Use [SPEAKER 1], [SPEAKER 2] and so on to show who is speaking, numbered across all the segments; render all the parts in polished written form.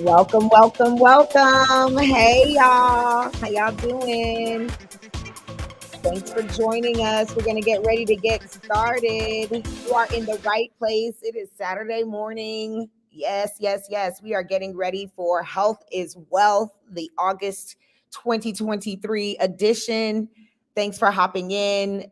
[SPEAKER 1] Welcome, welcome, welcome. Hey, y'all. How y'all doing? Thanks for joining us. We're going to get ready to get started. You are in the right place. It is Saturday morning. Yes, yes, yes. We are getting ready for Health is Wealth, the August 2023 edition. Thanks for hopping in.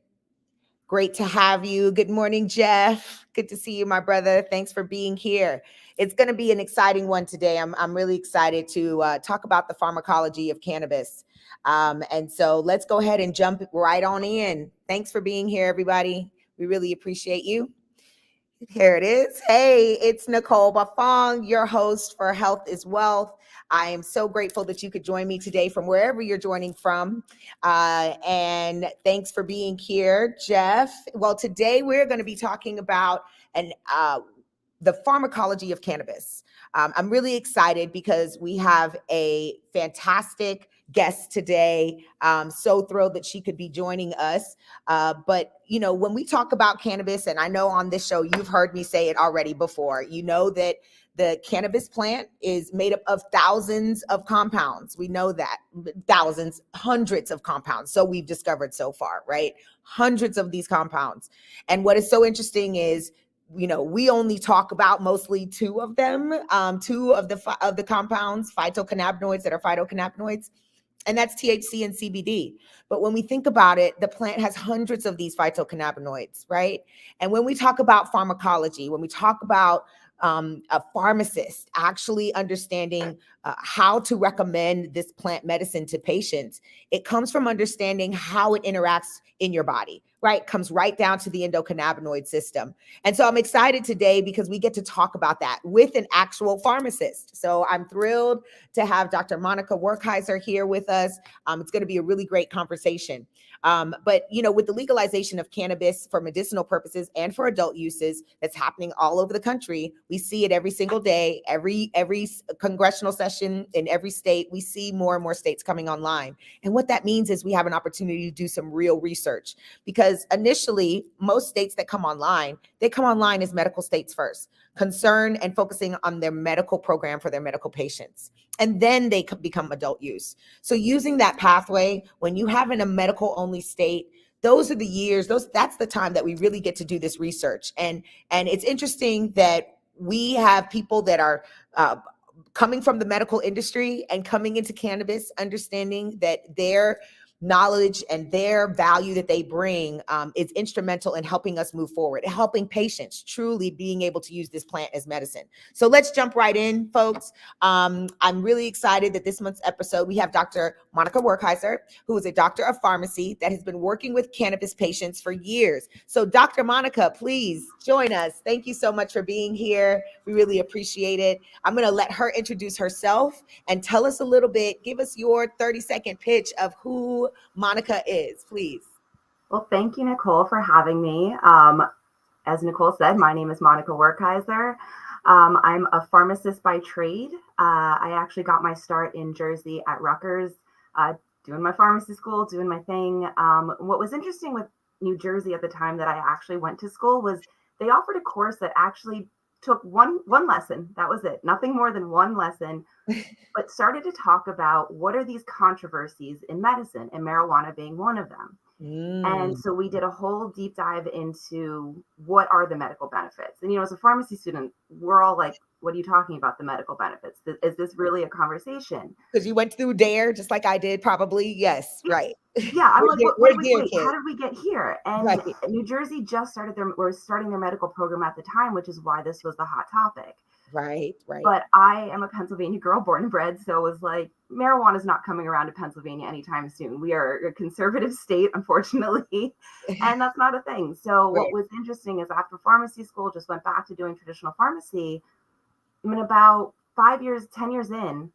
[SPEAKER 1] Great to have you. Good morning, Jeff. Good to see you, my brother. Thanks for being here. It's going to be an exciting one today. I'm really excited to talk about the pharmacology of cannabis. And so let's go ahead and jump right on in. Thanks for being here, everybody. We really appreciate you. Here it is. Hey, it's Nicole Bafong, your host for Health is Wealth. I am so grateful that you could join me today from wherever you're joining from. And thanks for being here, Jeff. Well, today we're going to be talking about the pharmacology of cannabis. I'm really excited because we have a fantastic guest today. So thrilled that she could be joining us. But, you know, when we talk about cannabis, and I know on this show, you've heard me say it already before, you know that the cannabis plant is made up of thousands of compounds. We know that. Thousands, hundreds of compounds. So we've discovered so far, right? Hundreds of these compounds. And what is so interesting is, you know, we only talk about mostly two of them, two of the compounds, phytocannabinoids that are phytocannabinoids, and that's THC and CBD. But when we think about it, the plant has hundreds of these phytocannabinoids, right? And when we talk about pharmacology, when we talk about a pharmacist actually understanding how to recommend this plant medicine to patients, it comes from understanding how it interacts in your body, right? Comes right down to the endocannabinoid system. And so I'm excited today because we get to talk about that with an actual pharmacist. So I'm thrilled to have Dr. Monica Werkheiser here with us. It's going to be a really great conversation. But, you know, with the legalization of cannabis for medicinal purposes and for adult uses that's happening all over the country, we see it every single day, every congressional session in every state, we see more and more states coming online. And what that means is we have an opportunity to do some real research, because initially, most states that come online, they come online as medical states first, concerned and focusing on their medical program for their medical patients. And then they become adult use. So using that pathway, when you have in a medical only state, those are the years, that's the time that we really get to do this research. And it's interesting that we have people that are coming from the medical industry and coming into cannabis, understanding that their knowledge and their value that they bring is instrumental in helping us move forward, helping patients truly being able to use this plant as medicine. So let's jump right in, folks. I'm really excited that this month's episode, we have Dr. Monica Werkheiser, who is a doctor of pharmacy that has been working with cannabis patients for years. So Dr. Monica, please join us. Thank you so much for being here. We really appreciate it. I'm going to let her introduce herself and tell us a little bit, give us your 30-second pitch of who Monica is, please.
[SPEAKER 2] Well, thank you, Nicole, for having me. As Nicole said, my name is Monica Werkheiser. I'm a pharmacist by trade. I actually got my start in Jersey at Rutgers, doing my pharmacy school, doing my thing. What was interesting with New Jersey at the time that I actually went to school was they offered a course that actually took one lesson. That was it. Nothing more than one lesson, but started to talk about what are these controversies in medicine, and marijuana being one of them. And so we did a whole deep dive into what are the medical benefits. And, you know, as a pharmacy student, we're all like, what are you talking about, the medical benefits? Is this really a conversation?
[SPEAKER 1] Because you went through DARE just like I did, probably. Yes, right.
[SPEAKER 2] Yeah, I'm like, what did we wait?
[SPEAKER 1] Kids.
[SPEAKER 2] How did we get here? And
[SPEAKER 1] right.
[SPEAKER 2] New Jersey just starting their medical program at the time, which is why this was the hot topic.
[SPEAKER 1] Right.
[SPEAKER 2] But I am a Pennsylvania girl, born and bred, so it was like, marijuana is not coming around to Pennsylvania anytime soon. We are a conservative state, unfortunately, and that's not a thing. So what was interesting is after pharmacy school, just went back to doing traditional pharmacy. I mean, about 5 years, 10 years in,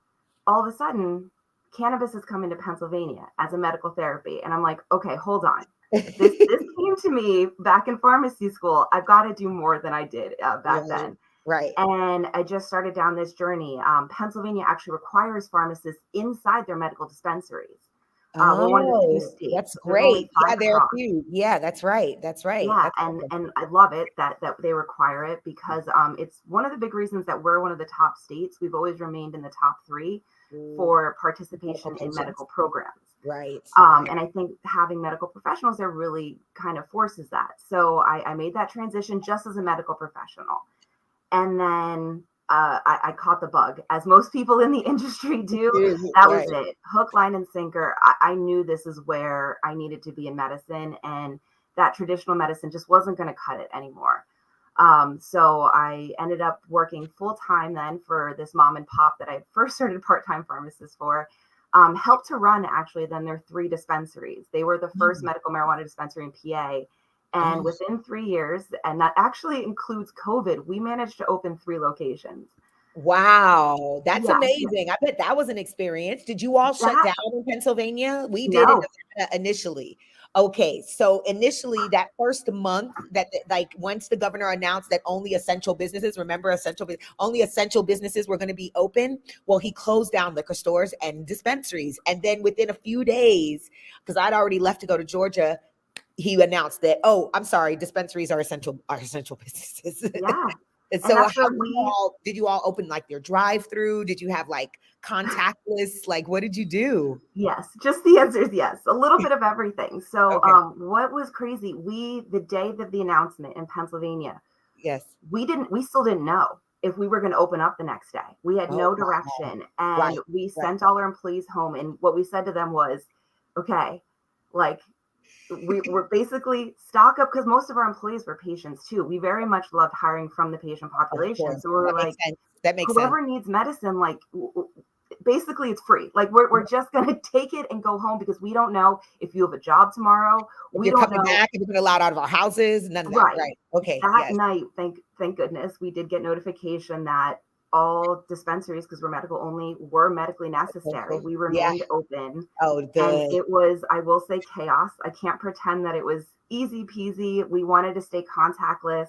[SPEAKER 2] all of a sudden, cannabis is coming to Pennsylvania as a medical therapy. And I'm like, okay, hold on. This came to me back in pharmacy school. I've got to do more than I did back then.
[SPEAKER 1] Right.
[SPEAKER 2] And I just started down this journey. Pennsylvania actually requires pharmacists inside their medical dispensaries. We're one of the few
[SPEAKER 1] Oh,
[SPEAKER 2] states.
[SPEAKER 1] that's
[SPEAKER 2] There's only
[SPEAKER 1] great. Yeah,
[SPEAKER 2] 5
[SPEAKER 1] there are a
[SPEAKER 2] across.
[SPEAKER 1] few. Yeah, that's right. That's right.
[SPEAKER 2] Yeah,
[SPEAKER 1] That's awesome.
[SPEAKER 2] and I love it that they require it because it's one of the big reasons that we're one of the top states. We've always remained in the top 3
[SPEAKER 1] Ooh,
[SPEAKER 2] for
[SPEAKER 1] medical
[SPEAKER 2] participation in medical
[SPEAKER 1] patients.
[SPEAKER 2] programs.
[SPEAKER 1] Right, right.
[SPEAKER 2] And I think having medical professionals there really kind of forces that. So I made that transition just as a medical professional. And then I caught the bug, as most people in the industry do. That was
[SPEAKER 1] Right.
[SPEAKER 2] it. Hook, line, and sinker. I knew this is where I needed to be in medicine, and that traditional medicine just wasn't going to cut it anymore. So I ended up working full time then for this mom and pop that I first started part time pharmacist for. Helped to run actually then their 3 dispensaries. They were the first
[SPEAKER 1] Mm.
[SPEAKER 2] medical marijuana dispensary in PA. And
[SPEAKER 1] Oh,
[SPEAKER 2] within 3 years, and that actually includes COVID, we managed to open 3 locations.
[SPEAKER 1] wow. That's
[SPEAKER 2] Yeah, yeah.
[SPEAKER 1] amazing. I bet that was an experience. Did you all shut
[SPEAKER 2] That
[SPEAKER 1] down in Pennsylvania? We did in
[SPEAKER 2] no,
[SPEAKER 1] Nevada initially. Okay, so initially that first month like once the governor announced that only essential businesses, remember only essential businesses were going to be open, well he closed down liquor stores and dispensaries. And then within a few days, because I'd already left to go to Georgia, he announced that, oh, I'm sorry, dispensaries are essential businesses.
[SPEAKER 2] yeah.
[SPEAKER 1] And
[SPEAKER 2] And
[SPEAKER 1] so
[SPEAKER 2] that's
[SPEAKER 1] how
[SPEAKER 2] where we
[SPEAKER 1] did you all open like your drive through? Did you have like contactless? Like what did you do?
[SPEAKER 2] yes, just the answer is yes. A little bit of everything. So
[SPEAKER 1] Okay.
[SPEAKER 2] what was crazy, the day of the announcement in Pennsylvania,
[SPEAKER 1] Yes.
[SPEAKER 2] we still didn't know if we were going to open up the next day. We had
[SPEAKER 1] Oh
[SPEAKER 2] no
[SPEAKER 1] wow.
[SPEAKER 2] direction, and
[SPEAKER 1] Right.
[SPEAKER 2] we
[SPEAKER 1] Right.
[SPEAKER 2] sent all our employees home, and what we said to them was, okay, like we were basically stock up, because most of our employees were patients too. We very much loved hiring from the patient
[SPEAKER 1] Of
[SPEAKER 2] population.
[SPEAKER 1] course.
[SPEAKER 2] So we were
[SPEAKER 1] That makes
[SPEAKER 2] like,
[SPEAKER 1] sense. That makes sense.
[SPEAKER 2] whoever needs medicine, like basically it's free. Like we're just going to take it and go home, because we don't know if you have a job tomorrow.
[SPEAKER 1] If
[SPEAKER 2] We
[SPEAKER 1] you're
[SPEAKER 2] don't
[SPEAKER 1] coming
[SPEAKER 2] know.
[SPEAKER 1] back, if you've been allowed out of our houses, none of that.
[SPEAKER 2] Right.
[SPEAKER 1] Right. Okay.
[SPEAKER 2] That
[SPEAKER 1] Yes.
[SPEAKER 2] night, thank goodness, we did get notification that all dispensaries, because we're medical only, were medically necessary.
[SPEAKER 1] Essential.
[SPEAKER 2] We
[SPEAKER 1] Yeah.
[SPEAKER 2] remained open,
[SPEAKER 1] Oh,
[SPEAKER 2] and
[SPEAKER 1] good.
[SPEAKER 2] it was, I will say, chaos. I can't pretend that it was easy peasy. We wanted to stay contactless.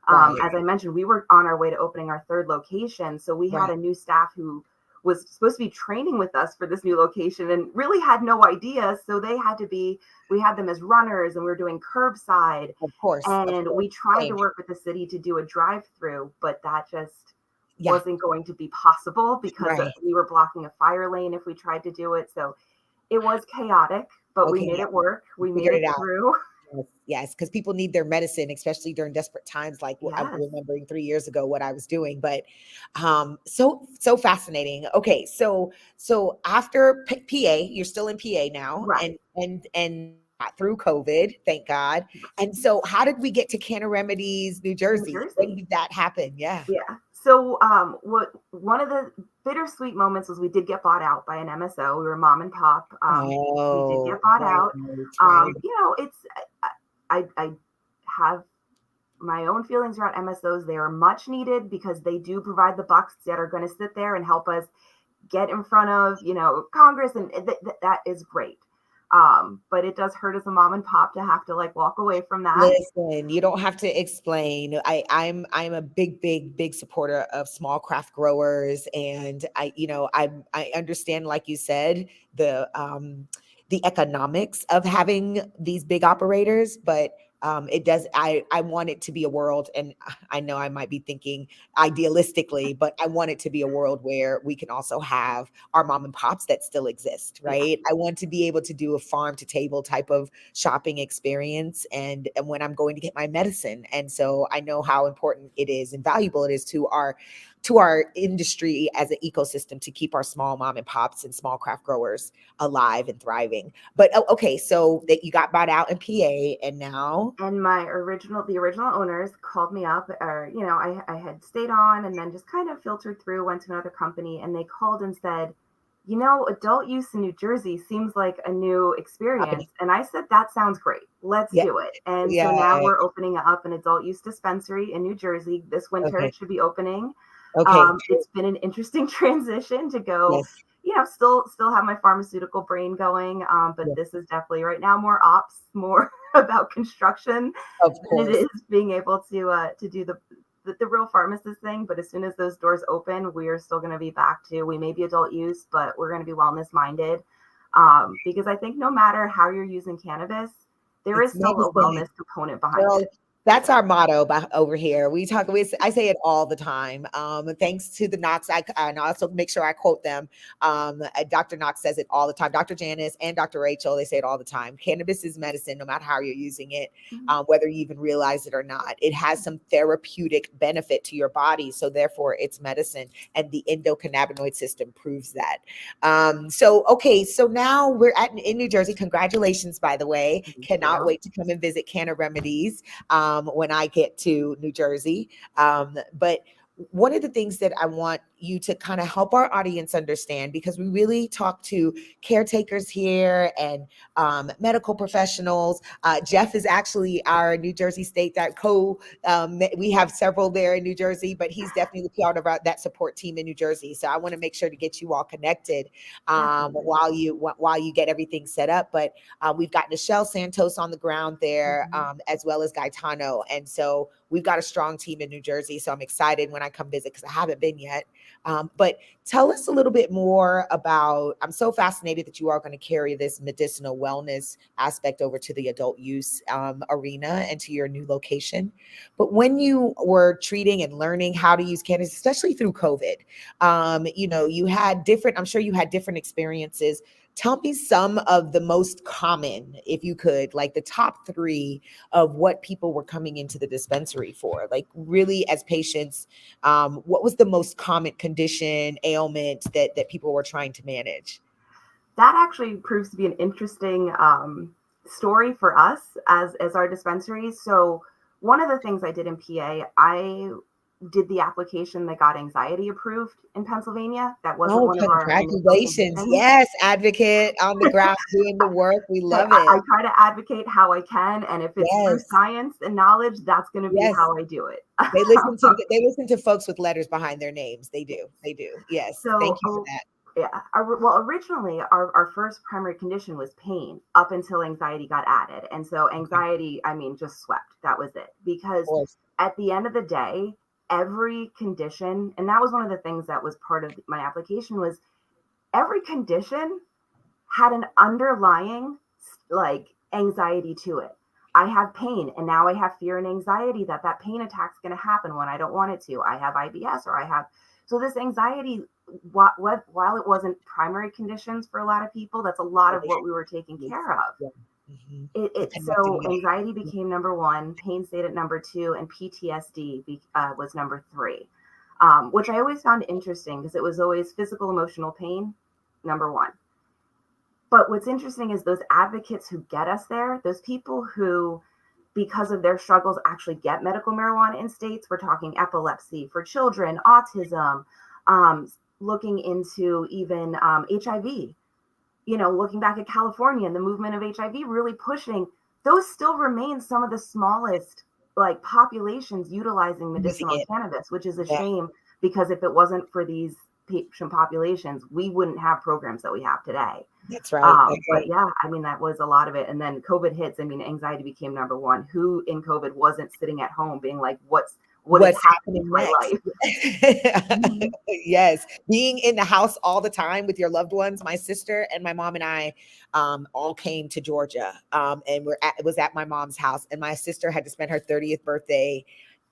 [SPEAKER 1] Right.
[SPEAKER 2] As I mentioned, we were on our way to opening our 3rd location, so we had
[SPEAKER 1] Right.
[SPEAKER 2] a new staff who was supposed to be training with us for this new location and really had no idea. So we had them as runners, and we were doing curbside,
[SPEAKER 1] Of course. Of
[SPEAKER 2] and
[SPEAKER 1] course.
[SPEAKER 2] we tried to
[SPEAKER 1] Same.
[SPEAKER 2] work with the city to do a drive-through, but that just
[SPEAKER 1] Yeah.
[SPEAKER 2] wasn't going to be possible, because
[SPEAKER 1] Right.
[SPEAKER 2] we were blocking a fire lane if we tried to do it. So it was chaotic, but we
[SPEAKER 1] Okay.
[SPEAKER 2] made
[SPEAKER 1] Yeah.
[SPEAKER 2] it work.
[SPEAKER 1] You
[SPEAKER 2] We made
[SPEAKER 1] figured
[SPEAKER 2] it
[SPEAKER 1] it out.
[SPEAKER 2] through.
[SPEAKER 1] Yes, yes, because people need their medicine, especially during desperate times. Like I'm
[SPEAKER 2] Yes.
[SPEAKER 1] remembering 3 years ago what I was doing, but so fascinating. Okay, so after PA, you're still in PA now,
[SPEAKER 2] Right.
[SPEAKER 1] and got through COVID, thank God. And so, how did we get to Canna Remedies, New
[SPEAKER 2] New
[SPEAKER 1] Jersey? When
[SPEAKER 2] Jersey.
[SPEAKER 1] did that happen? Yeah.
[SPEAKER 2] Yeah. So what one of the bittersweet moments was we did get bought out by an MSO. We were mom and pop. We did
[SPEAKER 1] Oh,
[SPEAKER 2] get bought
[SPEAKER 1] right,
[SPEAKER 2] out.
[SPEAKER 1] right.
[SPEAKER 2] It's I have my own feelings around MSOs. They are much needed, because they do provide the bucks that are going to sit there and help us get in front of, Congress, and that is great. But it does hurt as a mom and pop to have to like walk away from that.
[SPEAKER 1] Listen, you don't have to explain. I'm a big supporter of small craft growers, and I understand, like you said, the economics of having these big operators, but it does. I want it to be a world, and I know I might be thinking idealistically, but I want it to be a world where we can also have our mom and pops that still exist,
[SPEAKER 2] Yeah.
[SPEAKER 1] right? I want to be able to do a farm to table type of shopping experience and when I'm going to get my medicine. And so I know how important it is and valuable it is to our industry as an ecosystem to keep our small mom and pops and small craft growers alive and thriving. But okay, so that you got bought out in PA and now
[SPEAKER 2] And the original owners called me up, or, I had stayed on and then just kind of filtered through, went to another company, and they called and said, adult use in New Jersey seems like a new
[SPEAKER 1] happening.
[SPEAKER 2] experience. And I said, that sounds great. Let's
[SPEAKER 1] Yeah.
[SPEAKER 2] do it. And so
[SPEAKER 1] Yeah.
[SPEAKER 2] now we're opening up an adult use dispensary in New Jersey this winter.
[SPEAKER 1] Okay.
[SPEAKER 2] It should be opening.
[SPEAKER 1] Okay.
[SPEAKER 2] It's been an interesting transition to go,
[SPEAKER 1] Yes.
[SPEAKER 2] still have my pharmaceutical brain going. But
[SPEAKER 1] Yes.
[SPEAKER 2] this is definitely right now more ops, more about construction
[SPEAKER 1] Of
[SPEAKER 2] than it
[SPEAKER 1] course.
[SPEAKER 2] is being able to do the real pharmacist thing. But as soon as those doors open, we are still going to be back to, we may be adult use, but we're going to be wellness minded. Because I think no matter how you're using cannabis, there is
[SPEAKER 1] It's
[SPEAKER 2] still a
[SPEAKER 1] medicine.
[SPEAKER 2] wellness component behind
[SPEAKER 1] Girl,
[SPEAKER 2] it.
[SPEAKER 1] that's our motto over here. I say it all the time. Thanks to the Knox, and I also make sure I quote them. Dr. Knox says it all the time. Dr. Janice and Dr. Rachel, they say it all the time. Cannabis is medicine, no matter how you're using it,
[SPEAKER 2] Mhm.
[SPEAKER 1] whether you even realize it or not. It has some therapeutic benefit to your body, so therefore it's medicine, and the endocannabinoid system proves that. So now we're in New Jersey. Congratulations, by the way.
[SPEAKER 2] Thank
[SPEAKER 1] Cannot
[SPEAKER 2] you.
[SPEAKER 1] wait to come and visit Canna Remedies when I get to New Jersey. But one of the things that I want you to kind of help our audience understand, because we really talk to caretakers here and medical professionals. Jeff is actually our New Jersey State we have several there in New Jersey, but he's definitely part of that support team in New Jersey. So I want to make sure to get you all connected
[SPEAKER 2] Definitely.
[SPEAKER 1] while you get everything set up. But we've got Nichelle Santos on the ground there,
[SPEAKER 2] Mhm.
[SPEAKER 1] as well as Gaetano. And so we've got a strong team in New Jersey. So I'm excited when I come visit because I haven't been yet. But tell us a little bit more about, I'm so fascinated that you are going to carry this medicinal wellness aspect over to the adult use arena and to your new location. But when you were treating and learning how to use cannabis, especially through COVID, you had different, I'm sure you had different experiences. Tell me some of the most common, if you could, like the top three of what people were coming into the dispensary for. Like, really, as patients, what was the most common condition, ailment that people were trying to manage?
[SPEAKER 2] That actually proves to be an interesting story for us as our dispensary. So one of the things I did in PA, I did the application that got anxiety approved in Pennsylvania. That wasn't
[SPEAKER 1] Oh,
[SPEAKER 2] one of our initial
[SPEAKER 1] congratulations.
[SPEAKER 2] conditions.
[SPEAKER 1] Yes, advocate on the ground doing the work. We
[SPEAKER 2] Hey,
[SPEAKER 1] love
[SPEAKER 2] I
[SPEAKER 1] it.
[SPEAKER 2] try to advocate how I can, and if it's through
[SPEAKER 1] Yes.
[SPEAKER 2] science and knowledge, that's going to be
[SPEAKER 1] Yes.
[SPEAKER 2] how I do it.
[SPEAKER 1] They listen to folks with letters behind their names. They do. They do. Yes. Thank
[SPEAKER 2] So,
[SPEAKER 1] you for that.
[SPEAKER 2] yeah, well, originally our first primary condition was pain up until anxiety got added. And so
[SPEAKER 1] Okay.
[SPEAKER 2] anxiety, I mean, just swept. That was it.
[SPEAKER 1] Of
[SPEAKER 2] Because
[SPEAKER 1] course.
[SPEAKER 2] at the end of the day, every condition, and that was one of the things that was part of my application was every condition had an underlying like anxiety to it. I have pain and now I have fear and anxiety that that pain attack's going to happen when I don't want it to. I have IBS or I have so this anxiety while it wasn't primary conditions for a lot of people, that's a lot
[SPEAKER 1] Well,
[SPEAKER 2] of
[SPEAKER 1] they
[SPEAKER 2] what
[SPEAKER 1] had
[SPEAKER 2] we were taking
[SPEAKER 1] this,
[SPEAKER 2] care of.
[SPEAKER 1] yeah. Mhm. The
[SPEAKER 2] It
[SPEAKER 1] connecting
[SPEAKER 2] so
[SPEAKER 1] the
[SPEAKER 2] anxiety
[SPEAKER 1] dots.
[SPEAKER 2] became number one, pain stayed at number two, and PTSD was number three, which I always found interesting because it was always physical emotional pain number one. But what's interesting is those advocates who get us there, those people who, because of their struggles, actually get medical marijuana in states. We're talking epilepsy for children, autism, looking into even HIV. Looking back at California and the movement of HIV really pushing, those still remain some of the smallest like populations utilizing
[SPEAKER 1] Using
[SPEAKER 2] medicinal
[SPEAKER 1] it.
[SPEAKER 2] cannabis, which is a
[SPEAKER 1] Yeah.
[SPEAKER 2] shame because if it wasn't for these patient populations, we wouldn't have programs that we have today.
[SPEAKER 1] That's right. That's
[SPEAKER 2] But
[SPEAKER 1] right.
[SPEAKER 2] yeah, I mean, that was a lot of it. And then COVID hits. I mean, anxiety became number one. Who in COVID wasn't sitting at home being like, what is
[SPEAKER 1] What's
[SPEAKER 2] happening to
[SPEAKER 1] happening
[SPEAKER 2] my
[SPEAKER 1] next?
[SPEAKER 2] life? Mhm.
[SPEAKER 1] Yes, being in the house all the time with your loved ones. My sister and my mom and I all came to Georgia, and it was at my mom's house, and my sister had to spend her 30th birthday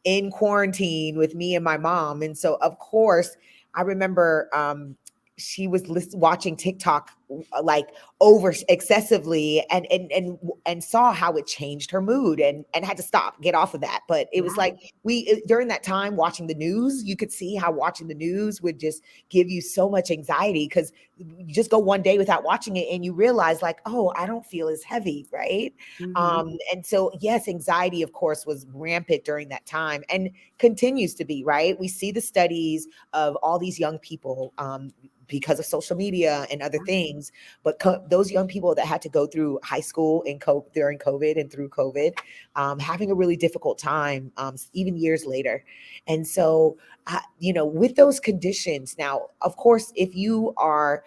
[SPEAKER 1] in quarantine with me and my mom. And so, of course, I remember she was watching TikTok like over excessively, and saw how it changed her mood, and had to stop, get off of that. But it was
[SPEAKER 2] Yeah.
[SPEAKER 1] like during that time watching the news, you could see how watching the news would just give you so much anxiety, because you just go one day without watching it and you realize, like, oh, I don't feel as heavy, right?
[SPEAKER 2] Hmm.
[SPEAKER 1] And so, yes, anxiety, of course, was rampant during that time and continues to be, right? We see the studies of all these young people, because of social media and other things, but those young people that had to go through high school during COVID and through COVID, having a really difficult time, even years later. And so, with those conditions now, of course, if you are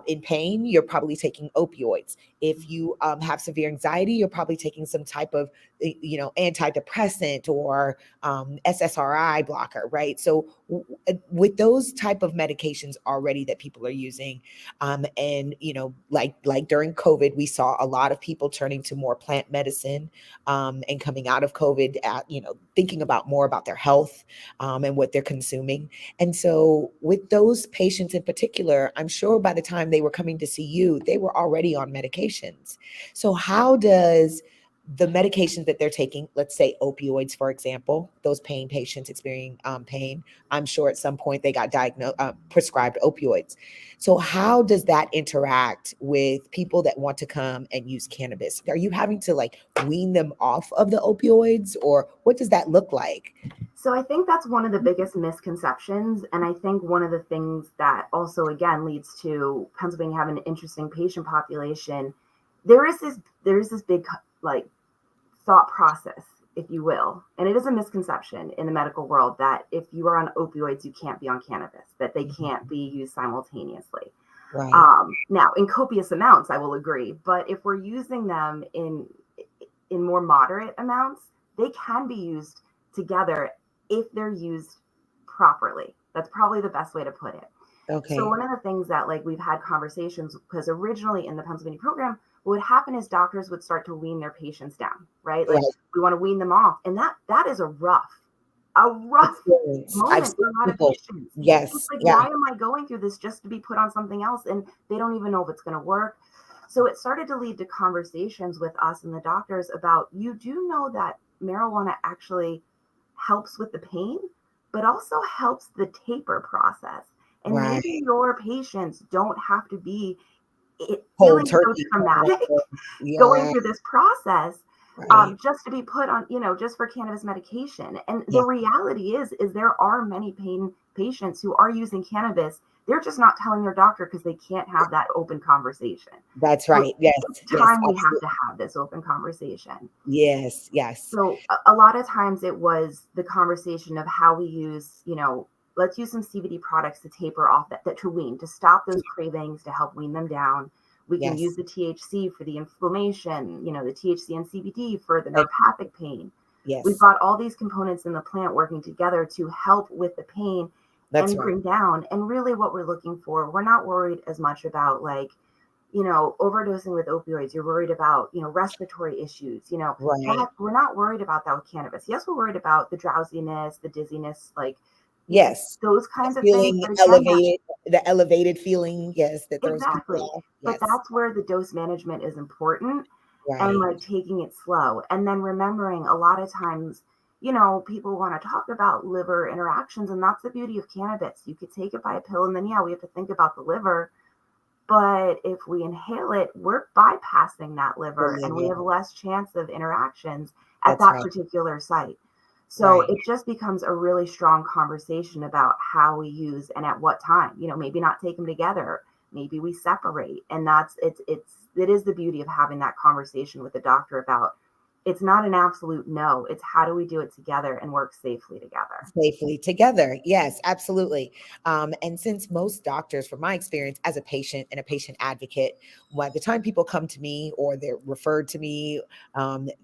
[SPEAKER 1] in pain, you're probably taking opioids. If you have severe anxiety, you're probably taking some type of, antidepressant or SSRI blocker, right? So with those type of medications already that people are using, and like during COVID, we saw a lot of people turning to more plant medicine, and coming out of COVID, thinking about more about their health, and what they're consuming. And so, with those patients in particular, I'm sure by the time they were coming to see you, they were already on medications. So, how does the medications that they're taking, let's say opioids, for example, those pain patients experiencing pain, I'm sure at some point they got diagnosed, prescribed opioids. So, how does that interact with people that want to come and use cannabis? Are you having to like wean them off of the opioids, or what does that look like?
[SPEAKER 2] So I think that's one of the biggest misconceptions. And I think one of the things that also, again, leads to Pennsylvania having an interesting patient population. There is this big, like, thought process, if you will. And it is a misconception in the medical world that if you are on opioids, you can't be on cannabis, that they can't be used simultaneously.
[SPEAKER 1] Right.
[SPEAKER 2] Now, in copious amounts, I will agree. But if we're using them in more moderate amounts, they can be used together if they're used properly. That's probably the best way to put it. So
[SPEAKER 1] Okay.
[SPEAKER 2] one of the things that, like, we've had conversations, because originally in the Pennsylvania program, what would happen is doctors would start to wean their patients down, right? Like,
[SPEAKER 1] Right.
[SPEAKER 2] we want to wean them off. And that is a rough
[SPEAKER 1] Experience. I've
[SPEAKER 2] moment for
[SPEAKER 1] seen
[SPEAKER 2] a lot of
[SPEAKER 1] people.
[SPEAKER 2] patients. It's
[SPEAKER 1] Yes.
[SPEAKER 2] like,
[SPEAKER 1] Yeah.
[SPEAKER 2] why am I going through this just to be put on something else? And they don't even know if it's going to work. So it started to lead to conversations with us and the doctors about, you do know that marijuana actually helps with the pain, but also helps the taper process. And
[SPEAKER 1] Right.
[SPEAKER 2] maybe your patients don't have to be
[SPEAKER 1] Cold
[SPEAKER 2] feeling so
[SPEAKER 1] turkey.
[SPEAKER 2] traumatic going
[SPEAKER 1] Yeah.
[SPEAKER 2] through this process,
[SPEAKER 1] Right.
[SPEAKER 2] just to be put on, just for cannabis medication. And the
[SPEAKER 1] Yeah.
[SPEAKER 2] reality is there are many pain patients who are using cannabis. They're just not telling their doctor because they can't have that open conversation.
[SPEAKER 1] That's
[SPEAKER 2] So
[SPEAKER 1] right. Yes.
[SPEAKER 2] it's
[SPEAKER 1] Yes.
[SPEAKER 2] time we have to
[SPEAKER 1] Absolutely.
[SPEAKER 2] have this open conversation.
[SPEAKER 1] Yes. Yes.
[SPEAKER 2] So a lot of times it was the conversation of how we use, let's use some CBD products to taper off that to wean, to stop those cravings, to help wean them down. We can use
[SPEAKER 1] Yes.
[SPEAKER 2] the THC for the inflammation, the THC and CBD for the
[SPEAKER 1] Right.
[SPEAKER 2] neuropathic pain. We've
[SPEAKER 1] Yes.
[SPEAKER 2] got all these components in the plant working together to help with the pain
[SPEAKER 1] That's
[SPEAKER 2] and
[SPEAKER 1] right.
[SPEAKER 2] bring down. And really what we're looking for, we're not worried as much about, like, overdosing with opioids. You're worried about, respiratory issues,
[SPEAKER 1] Right.
[SPEAKER 2] that we're not worried about that with cannabis. Yes, we're worried about the drowsiness, the dizziness, like
[SPEAKER 1] Yes.
[SPEAKER 2] those kinds of things.
[SPEAKER 1] Feeling
[SPEAKER 2] But again,
[SPEAKER 1] elevated, the elevated feeling, yes, that throws people
[SPEAKER 2] exactly.
[SPEAKER 1] off.
[SPEAKER 2] But
[SPEAKER 1] Yes.
[SPEAKER 2] that's where the dose management is important, and,
[SPEAKER 1] Right.
[SPEAKER 2] like, taking it slow. And then remembering a lot of times, people want to talk about liver interactions, and that's the beauty of cannabis. You could take it by a pill, and then, yeah, we have to think about the liver. But if we inhale it, we're bypassing that
[SPEAKER 1] The
[SPEAKER 2] liver, and we have
[SPEAKER 1] liver.
[SPEAKER 2] less chance of interactions at
[SPEAKER 1] That's
[SPEAKER 2] that
[SPEAKER 1] right.
[SPEAKER 2] particular site. So
[SPEAKER 1] Right.
[SPEAKER 2] it just becomes a really strong conversation about how we use and at what time. Maybe not take them together. Maybe we separate. And it is the beauty of having that conversation with the doctor about, it's not an absolute no. It's how do we do it together and work safely together.
[SPEAKER 1] Safely together. Yes, absolutely. And since most doctors, from my experience as a patient and a patient advocate, by the time people come to me or they're referred to me,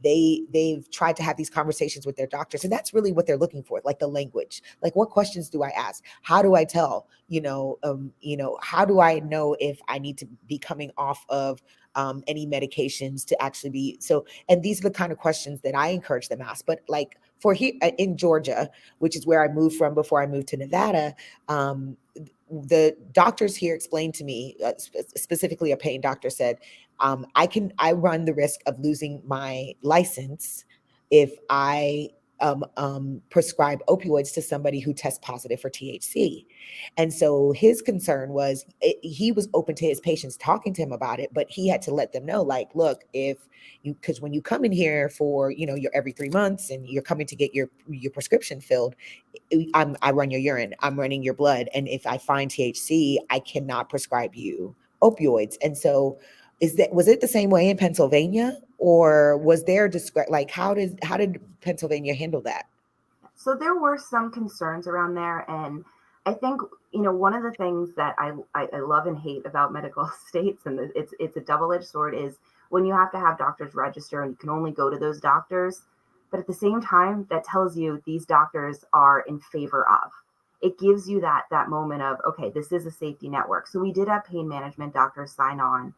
[SPEAKER 1] they've tried to have these conversations with their doctors, and that's really what they're looking for, like the language. Like, what questions do I ask? How do I tell? How do I know if I need to be coming off of any medications to actually be so? And these are the kind of questions that I encourage them to ask. But like for here in Georgia, which is where I moved from before I moved to Nevada, the doctors here explained to me, specifically a pain doctor said, I run the risk of losing my license if I prescribe opioids to somebody who tests positive for THC. And so his concern was he was open to his patients talking to him about it, but he had to let them know, like, look, if you, because when you come in here for, your every 3 months and you're coming to get your prescription filled, I run your urine, I'm running your blood, and if I find THC, I cannot prescribe you opioids. And so, was it the same way in Pennsylvania, or was there like how did Pennsylvania handle that?
[SPEAKER 2] So there were some concerns around there. And I think, one of the things that I love and hate about medical states, and it's a double-edged sword, is when you have to have doctors register and you can only go to those doctors. But at the same time, that tells you these doctors are in favor of. It gives you that moment of, okay, this is a safety network. So we did have pain management doctors sign on.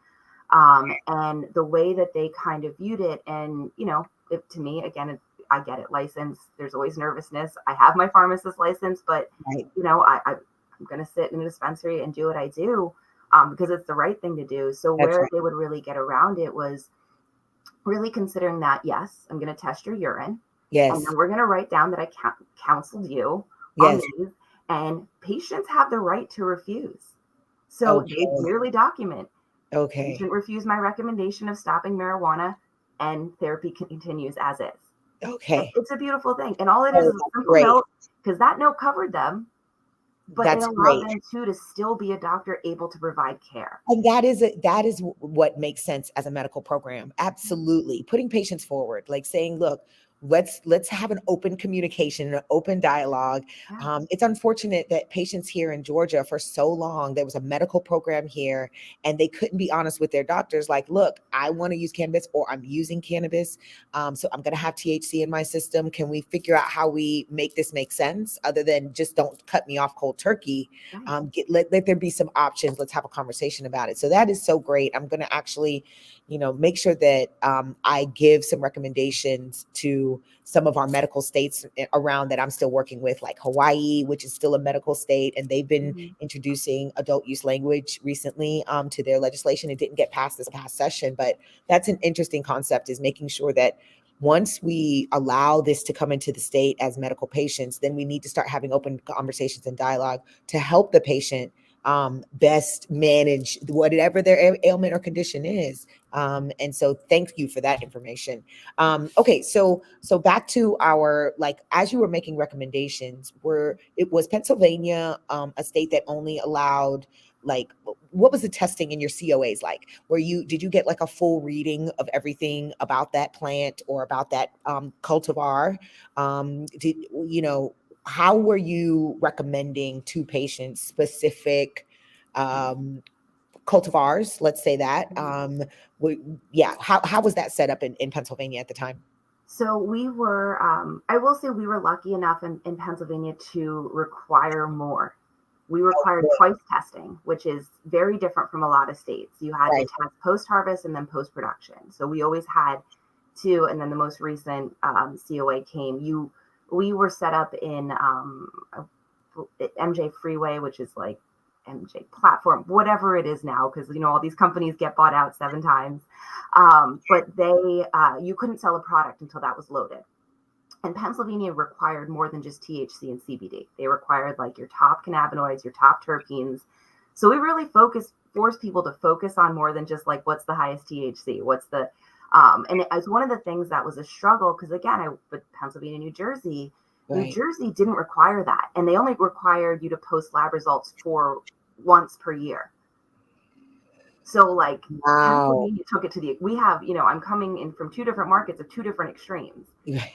[SPEAKER 2] And the way that they kind of viewed it, and, to me, again, I get it, license, there's always nervousness. I have my pharmacist license, but,
[SPEAKER 1] Right.
[SPEAKER 2] I'm going to sit in a dispensary and do what I do because it's the right thing to do. So
[SPEAKER 1] That's
[SPEAKER 2] where
[SPEAKER 1] right.
[SPEAKER 2] they would really get around it was really considering that, yes, I'm going to test your urine. And
[SPEAKER 1] Yes.
[SPEAKER 2] then we're going to write down that I counseled you on
[SPEAKER 1] Yes.
[SPEAKER 2] these. And patients have the right to refuse. So they
[SPEAKER 1] Okay.
[SPEAKER 2] merely document.
[SPEAKER 1] Okay.
[SPEAKER 2] Patient refused my recommendation of stopping marijuana, and therapy continues as is.
[SPEAKER 1] Okay.
[SPEAKER 2] It's a beautiful thing. And all it is
[SPEAKER 1] Oh,
[SPEAKER 2] a
[SPEAKER 1] that's
[SPEAKER 2] simple
[SPEAKER 1] great.
[SPEAKER 2] note, because that note covered them, but it
[SPEAKER 1] That's
[SPEAKER 2] allowed
[SPEAKER 1] great.
[SPEAKER 2] them to still be a doctor able to provide care.
[SPEAKER 1] And that is what makes sense as a medical program. Absolutely. Putting patients forward, like saying, look, let's have an open communication, an open dialogue.
[SPEAKER 2] Yeah,
[SPEAKER 1] It's unfortunate that patients here in Georgia for so long, there was a medical program here and they couldn't be honest with their doctors, like, look, I want to use cannabis or I'm using cannabis. So I'm going to have THC in my system. Can we figure out how we make this make sense other than just don't cut me off cold turkey?
[SPEAKER 2] right.
[SPEAKER 1] Let there be some options. Let's have a conversation about it. So that is so great. I'm going to actually, make sure that I give some recommendations to some of our medical states around that I'm still working with, like Hawaii, which is still a medical state, and they've been
[SPEAKER 2] Mhm.
[SPEAKER 1] introducing adult use language recently to their legislation. It didn't get passed this past session, but that's an interesting concept, is making sure that once we allow this to come into the state as medical patients, then we need to start having open conversations and dialogue to help the patient best manage whatever their ailment or condition is. And so thank you for that information. Okay, so back to our, like, as you were making recommendations, it was Pennsylvania a state that only allowed, like, what was the testing in your COAs like? Did you get like a full reading of everything about that plant or about that cultivar? Did you know how were you recommending to patients specific um, cultivars? Let's say that. Yeah, how was that set up in Pennsylvania at the time?
[SPEAKER 2] So we were, I will say we were lucky enough in Pennsylvania to require more. We
[SPEAKER 1] Oh,
[SPEAKER 2] required
[SPEAKER 1] good.
[SPEAKER 2] twice testing, which is very different from a lot of states. You had to
[SPEAKER 1] Right.
[SPEAKER 2] test post harvest and then post production. So we always had two, and then the most recent COA came. We were set up in MJ Freeway, which is like MJ Platform, whatever it is now, because all these companies get bought out 7 times. But you couldn't sell a product until that was loaded. And Pennsylvania required more than just THC and CBD. They required like your top cannabinoids, your top terpenes. So we really forced people to focus on more than just like what's the highest THC, what's the and it was one of the things that was a struggle because again, with Pennsylvania, New
[SPEAKER 1] Right.
[SPEAKER 2] Jersey didn't require that, and they only required you to post lab results for once per year. So like
[SPEAKER 1] Wow.
[SPEAKER 2] Pennsylvania took it to we have, I'm coming in from two different markets of two different extremes.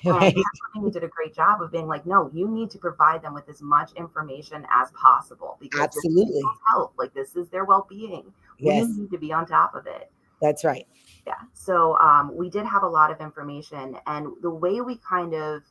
[SPEAKER 2] And
[SPEAKER 1] Right.
[SPEAKER 2] Pennsylvania did a great job of being like, no, you need to provide them with as much information as possible because this is people's
[SPEAKER 1] Absolutely.
[SPEAKER 2] health. Like this is their well-being. We
[SPEAKER 1] Yes,
[SPEAKER 2] need to be on top of it.
[SPEAKER 1] that's right.
[SPEAKER 2] Yeah. So we did have a lot of information, and the way we kind of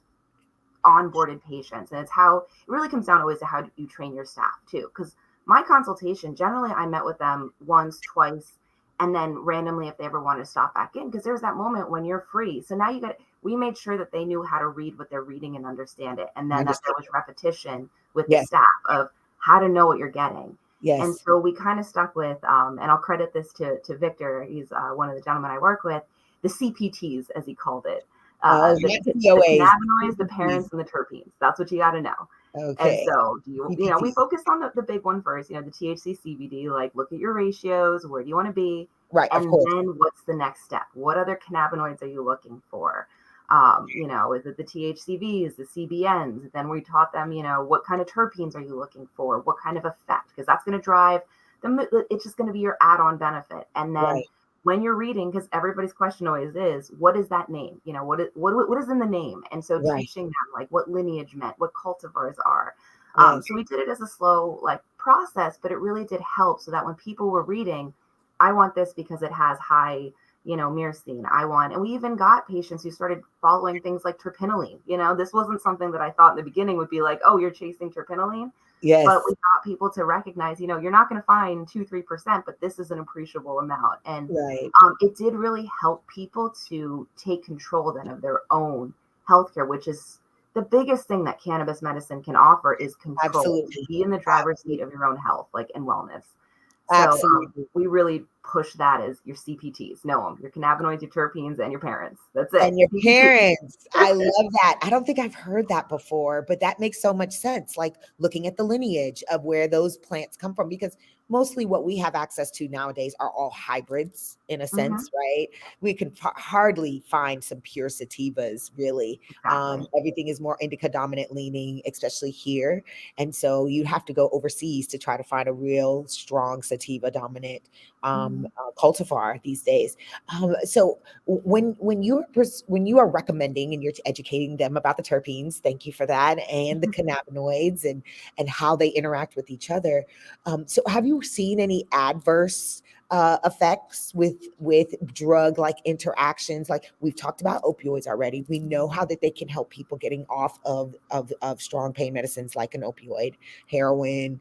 [SPEAKER 2] onboarded patients, and it's how it really comes down always to how you train your staff too. Because my consultation, generally, I met with them once, twice, and then randomly if they ever wanted to stop back in, because there's that moment when you're free. So now we made sure that they knew how to read what they're reading and understand it, and then that there
[SPEAKER 1] Understood.
[SPEAKER 2] was repetition with the
[SPEAKER 1] Yes.
[SPEAKER 2] staff of how to know what you're getting. And
[SPEAKER 1] Yes.
[SPEAKER 2] so we kind of stuck with, and I'll credit this to Victor. He's one of the gentlemen I work with, the CPTs, as he called it.
[SPEAKER 1] Oh,
[SPEAKER 2] The,
[SPEAKER 1] not
[SPEAKER 2] the
[SPEAKER 1] COAs.
[SPEAKER 2] cannabinoids, the
[SPEAKER 1] CPTs.
[SPEAKER 2] parents, and the terpenes. That's what you got to know. And
[SPEAKER 1] Okay.
[SPEAKER 2] so, we
[SPEAKER 1] CPTs.
[SPEAKER 2] focused on the big one first, the THC, CBD, like look at your ratios, where do you want to be?
[SPEAKER 1] Right. Of
[SPEAKER 2] And
[SPEAKER 1] course.
[SPEAKER 2] then what's the next step? What other cannabinoids are you looking for? Is it the THCVs, the CBNs? Then we taught them, what kind of terpenes are you looking for? What kind of effect? Because that's going to drive it's just going to be your add-on benefit. And then
[SPEAKER 1] Right.
[SPEAKER 2] when you're reading, because everybody's question always is, what is that name? What is in the name? And so
[SPEAKER 1] Right.
[SPEAKER 2] teaching them like what lineage meant, what cultivars are.
[SPEAKER 1] Yes.
[SPEAKER 2] So we did it as a slow like process, but it really did help so that when people were reading, I want this because it has high, myrcene. And we even got patients who started following things like terpinolene. This wasn't something that I thought in the beginning would be like, oh, you're chasing terpinolene. But we
[SPEAKER 1] Yes.
[SPEAKER 2] got people to recognize, you're not going to find 2-3%, but this is an appreciable amount. And
[SPEAKER 1] Right.
[SPEAKER 2] it did really help people to take control then of their own healthcare, which is the biggest thing that cannabis medicine can offer is control, to
[SPEAKER 1] Absolutely.
[SPEAKER 2] be in the driver's seat
[SPEAKER 1] Absolutely.
[SPEAKER 2] of your own health, like and wellness. So
[SPEAKER 1] Absolutely.
[SPEAKER 2] we really push that as your CPTs. Know them, your cannabinoids, your terpenes, and your parents. That's it.
[SPEAKER 1] And your
[SPEAKER 2] CPT.
[SPEAKER 1] parents. I love that. I don't think I've heard that before, but that makes so much sense. Like looking at the lineage of where those plants come from, because mostly what we have access to nowadays are all hybrids in a
[SPEAKER 2] Hmm.
[SPEAKER 1] sense, right? We can hardly find some pure sativas, really.
[SPEAKER 2] Exactly.
[SPEAKER 1] Everything is more indica dominant leaning, especially here. And so you have to go overseas to try to find a real strong sativa dominant
[SPEAKER 2] Mhm.
[SPEAKER 1] cultivar these days. So when you are recommending and you're educating them about the terpenes, thank you for that, and the cannabinoids and how they interact with each other. So have you seen any adverse effects with drug like interactions? Like we've talked about opioids already. We know how that they can help people getting off of strong pain medicines like an opioid, heroin,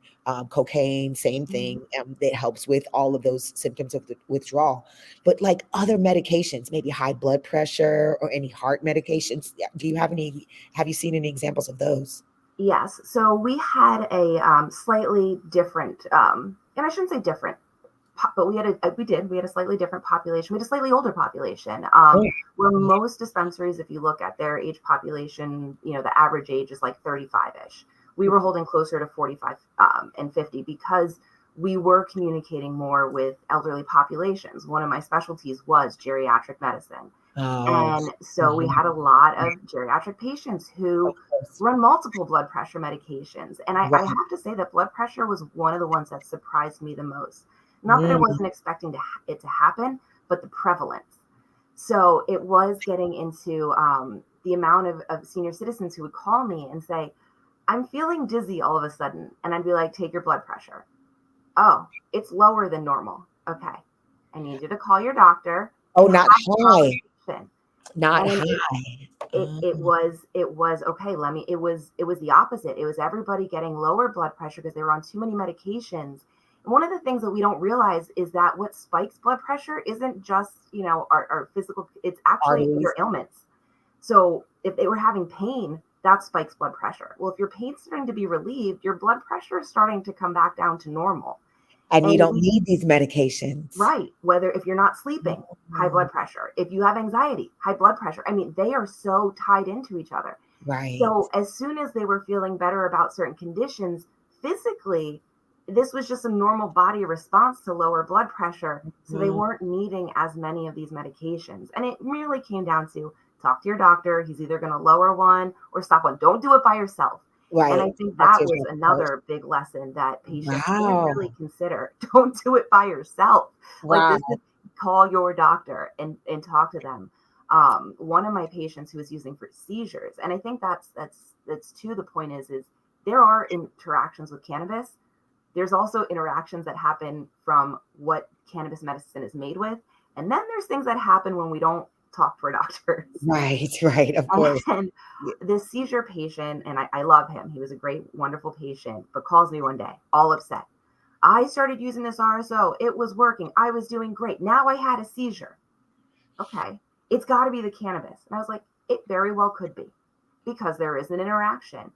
[SPEAKER 1] cocaine, same
[SPEAKER 2] Mhm.
[SPEAKER 1] thing. That helps with all of those symptoms of the withdrawal. But like other medications, maybe high blood pressure or any heart medications, do you have any? Have you seen any examples of those?
[SPEAKER 2] Yes. So we had a slightly different, and I shouldn't say different, but we had a slightly different population. We had a slightly older population.
[SPEAKER 1] Oh,
[SPEAKER 2] Where most dispensaries, if you look at their age population, the average age is like 35-ish. We were holding closer to 45 and 50 because we were communicating more with elderly populations. One of my specialties was geriatric medicine.
[SPEAKER 1] oh,
[SPEAKER 2] And so we had a
[SPEAKER 1] mhm.
[SPEAKER 2] lot of geriatric patients
[SPEAKER 1] Of
[SPEAKER 2] who
[SPEAKER 1] course.
[SPEAKER 2] run multiple blood pressure medications. And I
[SPEAKER 1] Right.
[SPEAKER 2] have to say that blood pressure was one of the ones that surprised me the most. Not that I
[SPEAKER 1] Mm,
[SPEAKER 2] wasn't expecting it to happen, but the prevalence. So it was getting into the amount of senior citizens who would call me and say, I'm feeling dizzy all of a sudden. And I'd be like, take your blood pressure. Oh, it's lower than normal. Okay. I need you to call your doctor
[SPEAKER 1] oh,
[SPEAKER 2] and have
[SPEAKER 1] not
[SPEAKER 2] a
[SPEAKER 1] high,
[SPEAKER 2] conversation.
[SPEAKER 1] not
[SPEAKER 2] And
[SPEAKER 1] high.
[SPEAKER 2] it was okay. It was the opposite. It was everybody getting lower blood pressure because they were on too many medications. And one of the things that we don't realize is that what spikes blood pressure isn't just our physical, it's actually
[SPEAKER 1] Arteries.
[SPEAKER 2] other ailments. So if they were having pain, that spikes blood pressure. Well, if your pain's starting to be relieved, your blood pressure is starting to come back down to normal.
[SPEAKER 1] And you
[SPEAKER 2] And
[SPEAKER 1] don't need these medications.
[SPEAKER 2] right, whether if you're not sleeping, high
[SPEAKER 1] Mm,
[SPEAKER 2] blood pressure. If you have anxiety, high blood pressure. I mean, they are so tied into each other.
[SPEAKER 1] right.
[SPEAKER 2] So as soon as they were feeling better about certain conditions physically, this was just a normal body response to lower blood pressure. So they
[SPEAKER 1] Mhm.
[SPEAKER 2] weren't needing as many of these medications. And it really came down to talk to your doctor. He's either going to lower one or stop one. Don't do it by yourself. And I
[SPEAKER 1] Right.
[SPEAKER 2] think
[SPEAKER 1] Talk to
[SPEAKER 2] that
[SPEAKER 1] your
[SPEAKER 2] was
[SPEAKER 1] doctor first.
[SPEAKER 2] another big lesson that patients didn't really
[SPEAKER 1] Wow.
[SPEAKER 2] consider. Don't do it by yourself. Like
[SPEAKER 1] Wow.
[SPEAKER 2] this is call your doctor and talk to them. One of my patients who was using for seizures, and I think that's to the point is there are interactions with cannabis. There's also interactions that happen from what cannabis medicine is made with, and then there's things that happen when we don't talk to our doctors.
[SPEAKER 1] Right, right, of course.
[SPEAKER 2] And
[SPEAKER 1] Yeah.
[SPEAKER 2] this seizure patient, and I love him. He was a great, wonderful patient, but calls me one day, all upset. I started using this RSO. It was working. I was doing great. Now I had a seizure. Okay, it's got to be the cannabis. And I was like, it very well could be because there is an interaction.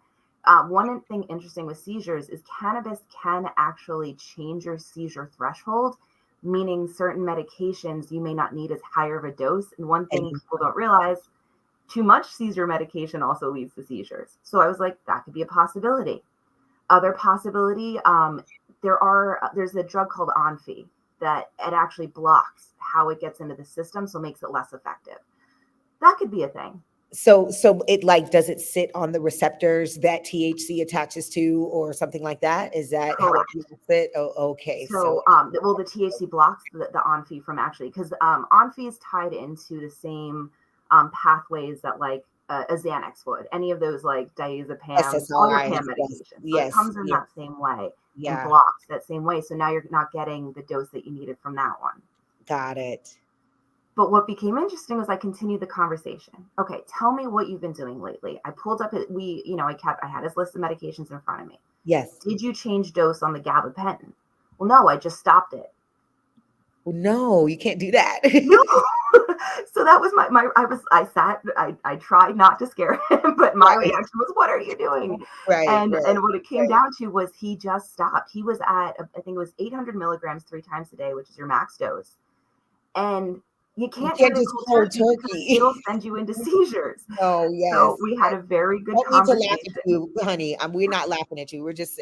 [SPEAKER 2] One thing interesting with seizures is cannabis can actually change your seizure threshold, meaning certain medications you may not need as higher of a dose. And one thing
[SPEAKER 1] And
[SPEAKER 2] people don't realize, too much seizure medication also leads to seizures. So I was like, that could be a possibility. Other possibility, there's a drug called Onfi that it actually blocks how it gets into the system, so makes it less effective. That could be a thing.
[SPEAKER 1] so it like does it sit on the receptors that THC attaches to or something like that? Is that how it
[SPEAKER 2] Correct.
[SPEAKER 1] blocks it? Oh, okay. So
[SPEAKER 2] So, well, the THC blocks the Onfi from actually because Onfi is tied into the same pathways that like a Xanax would, any of those like diazepams, all your
[SPEAKER 1] SSRIs.
[SPEAKER 2] pain
[SPEAKER 1] Yes,
[SPEAKER 2] medications. So it
[SPEAKER 1] yes,
[SPEAKER 2] comes in
[SPEAKER 1] yes,
[SPEAKER 2] that same way and
[SPEAKER 1] yeah.
[SPEAKER 2] blocks that same way. So now you're not getting the dose that you needed from that one.
[SPEAKER 1] Got it.
[SPEAKER 2] But what became interesting was I continued the conversation. Okay, tell me what you've been doing lately. I pulled up I had his list of medications in front of me.
[SPEAKER 1] Yes.
[SPEAKER 2] Did you change dose on the gabapentin? Well, no, I just stopped it.
[SPEAKER 1] Well, no, you can't do that.
[SPEAKER 2] No. So that was I tried not to scare him, but my
[SPEAKER 1] Right,
[SPEAKER 2] reaction was, what are you doing?
[SPEAKER 1] right,
[SPEAKER 2] And what it came
[SPEAKER 1] right.
[SPEAKER 2] down to was he just stopped. He was at, I think it was 800 milligrams 3 times a day, which is your max dose. And you
[SPEAKER 1] You
[SPEAKER 2] can't do
[SPEAKER 1] can't
[SPEAKER 2] it in
[SPEAKER 1] just
[SPEAKER 2] cold
[SPEAKER 1] cold
[SPEAKER 2] turkey because
[SPEAKER 1] turkey.
[SPEAKER 2] it'll send you into seizures.
[SPEAKER 1] No,
[SPEAKER 2] So
[SPEAKER 1] yes,
[SPEAKER 2] we had
[SPEAKER 1] yes.
[SPEAKER 2] a very good
[SPEAKER 1] Don't mean to laugh at
[SPEAKER 2] conversation.
[SPEAKER 1] you, honey. We're not laughing at you. We're just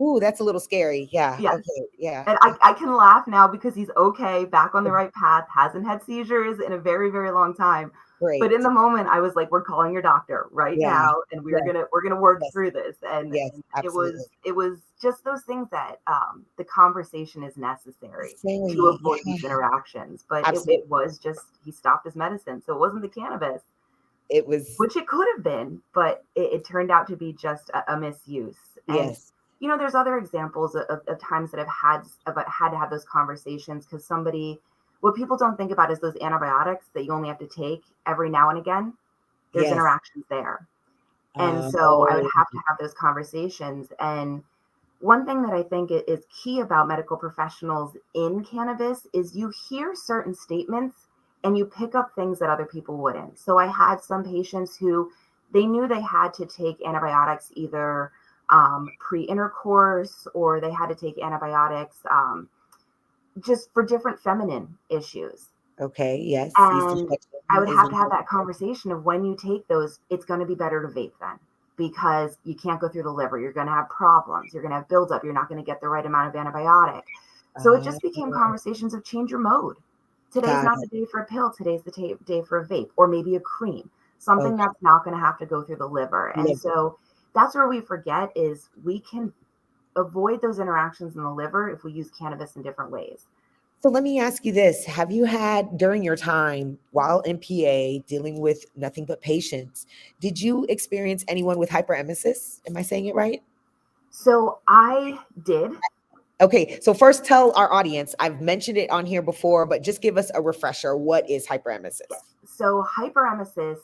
[SPEAKER 1] ooh, that's a little scary. Yeah.
[SPEAKER 2] Yes.
[SPEAKER 1] Okay. Yeah.
[SPEAKER 2] And I can laugh now because he's okay, back on the right path, hasn't had seizures in a very, very long time. But in
[SPEAKER 1] Great.
[SPEAKER 2] the moment, I was like, "We're calling your doctor right
[SPEAKER 1] Yeah.
[SPEAKER 2] now, and
[SPEAKER 1] Yes.
[SPEAKER 2] we're gonna work
[SPEAKER 1] Yes.
[SPEAKER 2] through this."
[SPEAKER 1] Yes.
[SPEAKER 2] And
[SPEAKER 1] Absolutely.
[SPEAKER 2] it was just those things that the conversation is necessary to
[SPEAKER 1] Silly.
[SPEAKER 2] avoid
[SPEAKER 1] Yeah.
[SPEAKER 2] these interactions. But
[SPEAKER 1] Absolutely.
[SPEAKER 2] it was just he stopped his medicine, so it wasn't the cannabis,
[SPEAKER 1] It was.
[SPEAKER 2] which it could have been, but it turned out to be just a misuse. And
[SPEAKER 1] Yes.
[SPEAKER 2] there's other examples of times that I've had to have those conversations because what people don't think about is those antibiotics that you only have to take every now and again. There's
[SPEAKER 1] Yes.
[SPEAKER 2] interactions there. And so I would
[SPEAKER 1] Oh.
[SPEAKER 2] have to have those conversations. And one thing that I think is key about medical professionals in cannabis is you hear certain statements and you pick up things that other people wouldn't. So I had some patients who they knew they had to take antibiotics either pre-intercourse, or they had to take antibiotics just for different feminine issues.
[SPEAKER 1] Okay. Yes. Yeast
[SPEAKER 2] And I
[SPEAKER 1] infection
[SPEAKER 2] would
[SPEAKER 1] is
[SPEAKER 2] have to have
[SPEAKER 1] important.
[SPEAKER 2] that conversation of when you take those, it's going to be better to vape then because you can't go through the liver. You're going to have problems. You're going to have buildup. You're not going to get the right amount of antibiotic. So it just became
[SPEAKER 1] Oh,
[SPEAKER 2] conversations of change your mode. Today's
[SPEAKER 1] got
[SPEAKER 2] not
[SPEAKER 1] it.
[SPEAKER 2] the day for a pill. Today's the day for a vape or maybe a cream, something
[SPEAKER 1] Okay.
[SPEAKER 2] that's not going to have to go through the liver. And
[SPEAKER 1] Liver.
[SPEAKER 2] so that's where we forget is we can avoid those interactions in the liver if we use cannabis in different ways.
[SPEAKER 1] So let me ask you this. Have you had during your time while in PA dealing with nothing but patients, did you experience anyone with hyperemesis? Am I saying it right?
[SPEAKER 2] So I did.
[SPEAKER 1] Okay, so first tell our audience, I've mentioned it on here before, but just give us a refresher. What is hyperemesis?
[SPEAKER 2] Yes. So hyperemesis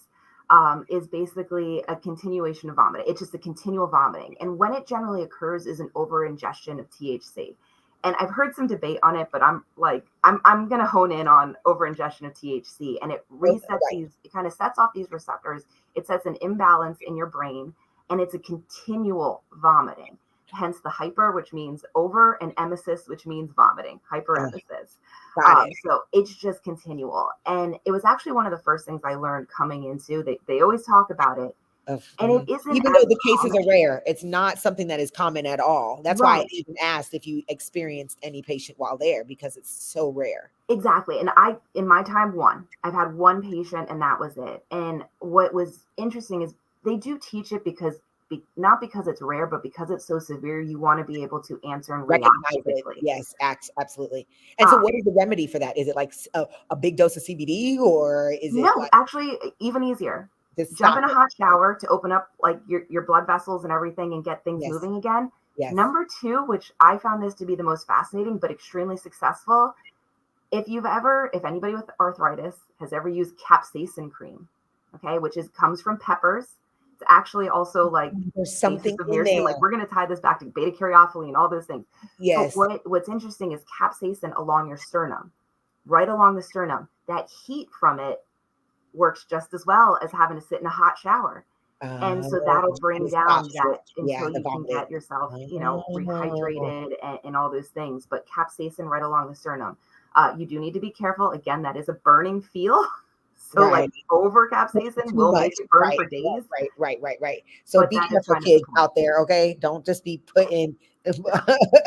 [SPEAKER 2] is basically a continuation of vomiting. It's just a continual vomiting. And when it generally occurs is an over ingestion of THC. And I've heard some debate on it, but I'm going to hone in on over ingestion of THC. And it
[SPEAKER 1] Oh,
[SPEAKER 2] resets
[SPEAKER 1] right.
[SPEAKER 2] it kind of sets off these receptors. It sets an imbalance in your brain, and it's a continual vomiting. Hence the hyper, which means over, and emesis, which means vomiting,
[SPEAKER 1] Oh,
[SPEAKER 2] hyperemesis.
[SPEAKER 1] got it.
[SPEAKER 2] So it's just continual. And it was actually one of the first things I learned coming into. They always talk about it, and it isn't
[SPEAKER 1] Even
[SPEAKER 2] as
[SPEAKER 1] though the cases
[SPEAKER 2] common.
[SPEAKER 1] are rare, it's not something that is common at all. That's why I
[SPEAKER 2] Right.
[SPEAKER 1] even asked if you experienced any patient while there because it's so rare.
[SPEAKER 2] Exactly. And in my time, I've had one patient and that was it. And what was interesting is they do teach it not because it's rare, but because it's so severe, you want to be able to answer and react
[SPEAKER 1] Recognize it.
[SPEAKER 2] quickly.
[SPEAKER 1] Yes, absolutely. And so,
[SPEAKER 2] Um,
[SPEAKER 1] what is the remedy for that? Is it like a big dose of CBD, or is it
[SPEAKER 2] No,
[SPEAKER 1] like
[SPEAKER 2] actually, even easier.
[SPEAKER 1] just
[SPEAKER 2] Jump
[SPEAKER 1] stop
[SPEAKER 2] in a
[SPEAKER 1] it?
[SPEAKER 2] hot shower to open up like your blood vessels and everything and get things
[SPEAKER 1] Yes,
[SPEAKER 2] moving again.
[SPEAKER 1] yes.
[SPEAKER 2] Number two, which I found this to be the most fascinating but extremely successful, if anybody with arthritis has ever used capsaicin cream, okay, which comes from peppers. It's actually also like
[SPEAKER 1] There's
[SPEAKER 2] basis
[SPEAKER 1] something
[SPEAKER 2] of
[SPEAKER 1] in
[SPEAKER 2] myrcene. Like
[SPEAKER 1] there.
[SPEAKER 2] we're going to tie this back to beta caryophyllene, all those things. But
[SPEAKER 1] Yes.
[SPEAKER 2] what's interesting is capsaicin along your sternum, right along the sternum. That heat from it works just as well as having to sit in a hot shower. And so that'll
[SPEAKER 1] And
[SPEAKER 2] bring
[SPEAKER 1] it
[SPEAKER 2] down
[SPEAKER 1] stops
[SPEAKER 2] that
[SPEAKER 1] it. Yeah,
[SPEAKER 2] until
[SPEAKER 1] the
[SPEAKER 2] you can
[SPEAKER 1] vomiting.
[SPEAKER 2] get yourself,
[SPEAKER 1] Oh,
[SPEAKER 2] rehydrated and all those things. But capsaicin right along the sternum. You do need to be careful. Again, that is a burning feel. So like
[SPEAKER 1] right.
[SPEAKER 2] over capsaicin
[SPEAKER 1] Too
[SPEAKER 2] will
[SPEAKER 1] much.
[SPEAKER 2] make it burn
[SPEAKER 1] Right,
[SPEAKER 2] for days,
[SPEAKER 1] right. So
[SPEAKER 2] but
[SPEAKER 1] be
[SPEAKER 2] that is
[SPEAKER 1] careful,
[SPEAKER 2] kind of the
[SPEAKER 1] kids
[SPEAKER 2] point.
[SPEAKER 1] out there, okay? Don't just be putting
[SPEAKER 2] No,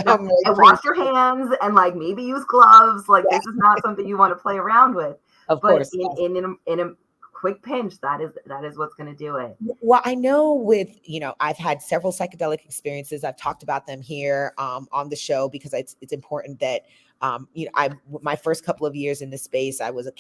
[SPEAKER 2] no.
[SPEAKER 1] like
[SPEAKER 2] And
[SPEAKER 1] cream.
[SPEAKER 2] wash your hands and like maybe use gloves. Like
[SPEAKER 1] Yeah,
[SPEAKER 2] this is not something you want to play around with.
[SPEAKER 1] of
[SPEAKER 2] But
[SPEAKER 1] course. Yes.
[SPEAKER 2] in a quick pinch, that is what's going to do it.
[SPEAKER 1] Well, I know I've had several psychedelic experiences. I've talked about them here on the show because it's important that My first couple of years in this space, I was a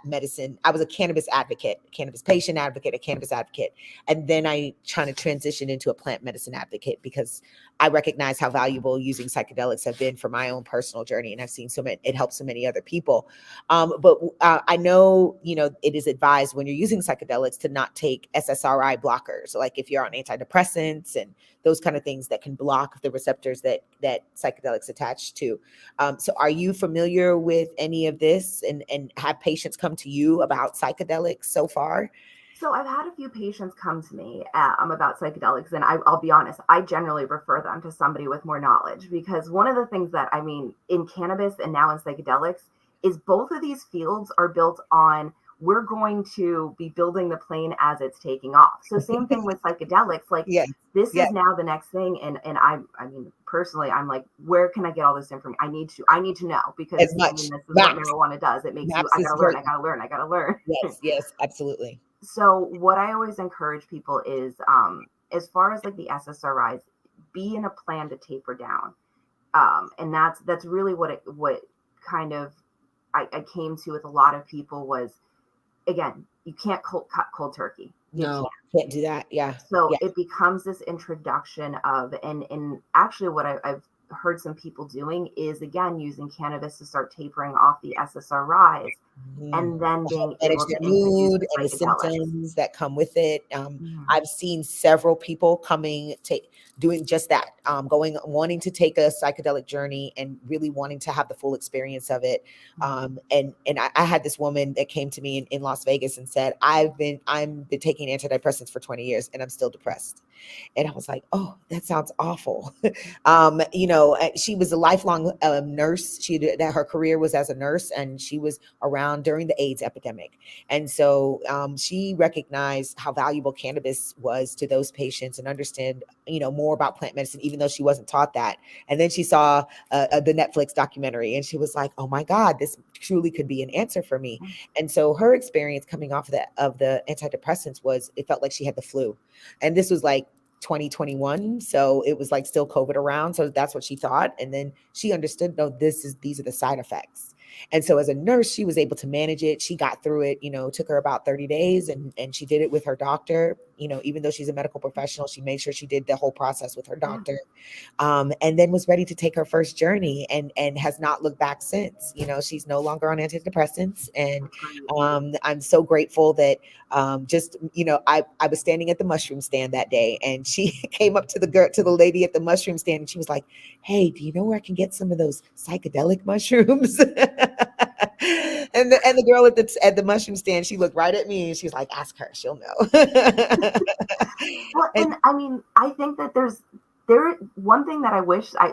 [SPEAKER 1] medicine. I was a cannabis advocate, cannabis patient advocate, a cannabis advocate, and then I trying to transition into a plant medicine advocate because I recognize how valuable using psychedelics have been for my own personal journey, and I've seen so many. It helps so many other people. But I know, it is advised when you're using psychedelics to not take SSRI blockers, like if you're on antidepressants and those kind of things that can block the receptors that psychedelics attach to. So are you familiar with any of this, and have patients come to you about psychedelics so far?
[SPEAKER 2] So I've had a few patients come to me about psychedelics, and I'll be honest, I generally refer them to somebody with more knowledge, because one of the things that, I mean, in cannabis and now in psychedelics is both of these fields are built on, we're going to be building the plane as it's taking off. So same thing with psychedelics, like
[SPEAKER 1] Yes.
[SPEAKER 2] this
[SPEAKER 1] Yes.
[SPEAKER 2] is now the next thing. And I mean, personally, I'm like, where can I get all this information? I need to know, because
[SPEAKER 1] As
[SPEAKER 2] I
[SPEAKER 1] much.
[SPEAKER 2] mean, this is what
[SPEAKER 1] Maps.
[SPEAKER 2] marijuana does. It makes you,
[SPEAKER 1] Maps is great.
[SPEAKER 2] I gotta learn.
[SPEAKER 1] Yes, yes, absolutely.
[SPEAKER 2] So what I always encourage people is, as far as like the SSRIs, be in a plan to taper down. And that's really what kind of I came to with a lot of people was, again, you can't cut cold turkey. You
[SPEAKER 1] No,
[SPEAKER 2] can't.
[SPEAKER 1] can't do that. Yeah.
[SPEAKER 2] So
[SPEAKER 1] Yeah.
[SPEAKER 2] it becomes this introduction of, and actually what I've heard some people doing is, again, using cannabis to start tapering off the SSRIs,
[SPEAKER 1] Mhm.
[SPEAKER 2] and then
[SPEAKER 1] To help
[SPEAKER 2] being
[SPEAKER 1] manage
[SPEAKER 2] able
[SPEAKER 1] their
[SPEAKER 2] to introduce
[SPEAKER 1] mood
[SPEAKER 2] the
[SPEAKER 1] and the
[SPEAKER 2] psychedelics.
[SPEAKER 1] symptoms that come with it.
[SPEAKER 2] Mhm.
[SPEAKER 1] I've seen several people doing just that, wanting to take a psychedelic journey and really wanting to have the full experience of it. And I had this woman that came to me in Las Vegas and said, I'm been taking antidepressants for 20 years and I'm still depressed. And I was like, oh, that sounds awful. She was a lifelong nurse. That her career was as a nurse, and she was around during the AIDS epidemic. And so she recognized how valuable cannabis was to those patients and understand, more about plant medicine, even though she wasn't taught that. And then she saw the Netflix documentary, and she was like, oh my God, this truly could be an answer for me. And so her experience coming off of the antidepressants was, it felt like she had the flu. And this was like 2021, so it was like still COVID around, so that's what she thought. And then she understood, no, these are the side effects. And so as a nurse, she was able to manage it. She got through it. It took her about 30 days, and she did it with her doctor. Even though she's a medical professional, she made sure she did the whole process with her
[SPEAKER 2] Yeah.
[SPEAKER 1] doctor, and then was ready to take her first journey, and has not looked back since. She's no longer on antidepressants, and
[SPEAKER 2] That's great.
[SPEAKER 1] I'm so grateful that I was standing at the mushroom stand that day, and she came up to the lady at the mushroom stand, and she was like, hey, do you know where I can get some of those psychedelic mushrooms? And the girl at the mushroom stand, she looked right at me and she was like, ask her, she'll know.
[SPEAKER 2] Well,
[SPEAKER 1] And
[SPEAKER 2] and I mean, I think that one thing that I wish I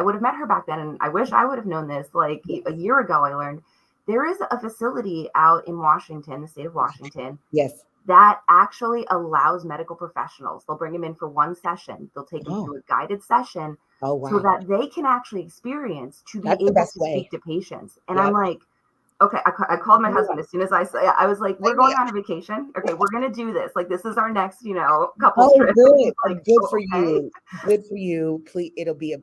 [SPEAKER 2] would have met her back then, and I wish I would have known this like a year ago. I learned there is a facility out in Washington, the state of Washington,
[SPEAKER 1] yes.
[SPEAKER 2] that actually allows medical professionals. They'll bring them in for one session. They'll take them
[SPEAKER 1] Oh.
[SPEAKER 2] through a guided session
[SPEAKER 1] Oh,
[SPEAKER 2] so
[SPEAKER 1] wow.
[SPEAKER 2] that they can actually experience to be
[SPEAKER 1] That's the
[SPEAKER 2] able
[SPEAKER 1] best
[SPEAKER 2] to
[SPEAKER 1] way.
[SPEAKER 2] speak to patients. And I'm
[SPEAKER 1] Yep.
[SPEAKER 2] like, okay, I called my
[SPEAKER 1] Yeah.
[SPEAKER 2] husband as soon as I was like, we're going on a vacation. Okay, we're gonna do this. Like, this is our next, couples
[SPEAKER 1] Oh,
[SPEAKER 2] trip. And he's
[SPEAKER 1] good.
[SPEAKER 2] like,
[SPEAKER 1] Good
[SPEAKER 2] oh,
[SPEAKER 1] for
[SPEAKER 2] okay.
[SPEAKER 1] you. Good for you. Please, it'll be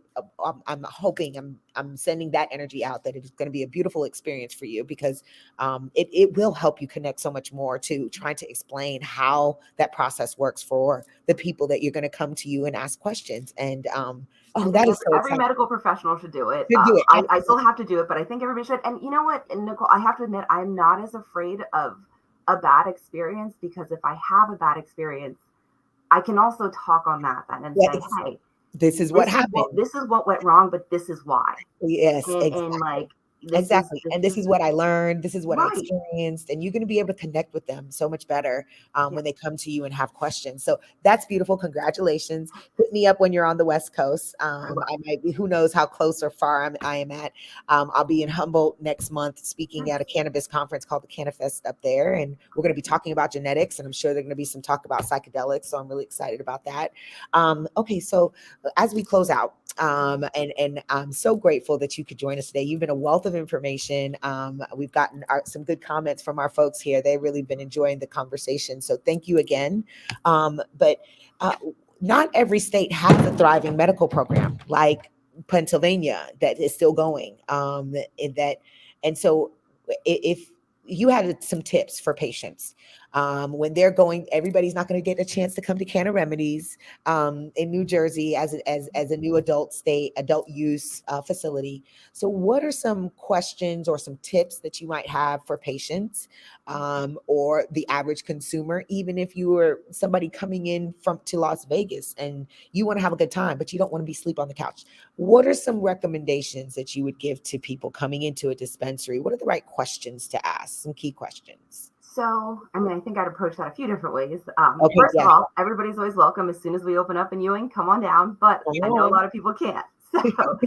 [SPEAKER 1] I'm hoping, I'm sending that energy out, that it's going to be a beautiful experience for you, because it will help you connect so much more to trying to explain how that process works for the people that you're going to come to you and ask questions. And
[SPEAKER 2] I
[SPEAKER 1] oh,
[SPEAKER 2] think
[SPEAKER 1] that is so
[SPEAKER 2] every
[SPEAKER 1] exciting.
[SPEAKER 2] medical professional should do it.
[SPEAKER 1] To do it.
[SPEAKER 2] I still have to do it, but I think everybody should. And you know what, and Nicole, I have to admit, I'm not as afraid of a bad experience, because if I have a bad experience, I can also talk on that then and say,
[SPEAKER 1] Yes.
[SPEAKER 2] hey,
[SPEAKER 1] This is what happened.
[SPEAKER 2] this is what went wrong, but this is why.
[SPEAKER 1] Yes,
[SPEAKER 2] And
[SPEAKER 1] exactly.
[SPEAKER 2] like,
[SPEAKER 1] Exactly. And this is what I learned. This is what I
[SPEAKER 2] right.
[SPEAKER 1] experienced. And you're going to be able to connect with them so much better
[SPEAKER 2] Yeah,
[SPEAKER 1] when they come to you and have questions. So that's beautiful. Congratulations. Hit me up when you're on the West Coast.
[SPEAKER 2] I will.
[SPEAKER 1] I might be, who knows how close or far I am at. I'll be in Humboldt next month speaking at a cannabis conference called the CannaFest up there. And we're going to be talking about genetics. And I'm sure there's going to be some talk about psychedelics. So I'm really excited about that. Okay. So as we close out, and I'm so grateful that you could join us today. You've been a wealth of information. We've gotten some good comments from our folks here. They've really been enjoying the conversation. So thank you again. But not every state has a thriving medical program like Pennsylvania that is still going. In that, and so if you had some tips for patients when they're going, everybody's not going to get a chance to come to Canna Remedies in New Jersey as a new adult state, adult use facility. So, what are some questions or some tips that you might have for patients or the average consumer, even if you were somebody coming in from to Las Vegas and you want to have a good time, but you don't want to be sleep on the couch? What are some recommendations that you would give to people coming into a dispensary? What are the right questions to ask? Some key questions.
[SPEAKER 2] So, I mean, I think I'd approach that a few different ways.
[SPEAKER 1] Okay,
[SPEAKER 2] First of
[SPEAKER 1] yeah.
[SPEAKER 2] all, everybody's always welcome as soon as we open up in Ewing. Come on down. But
[SPEAKER 1] Come
[SPEAKER 2] I know a
[SPEAKER 1] on.
[SPEAKER 2] lot of people can't. So,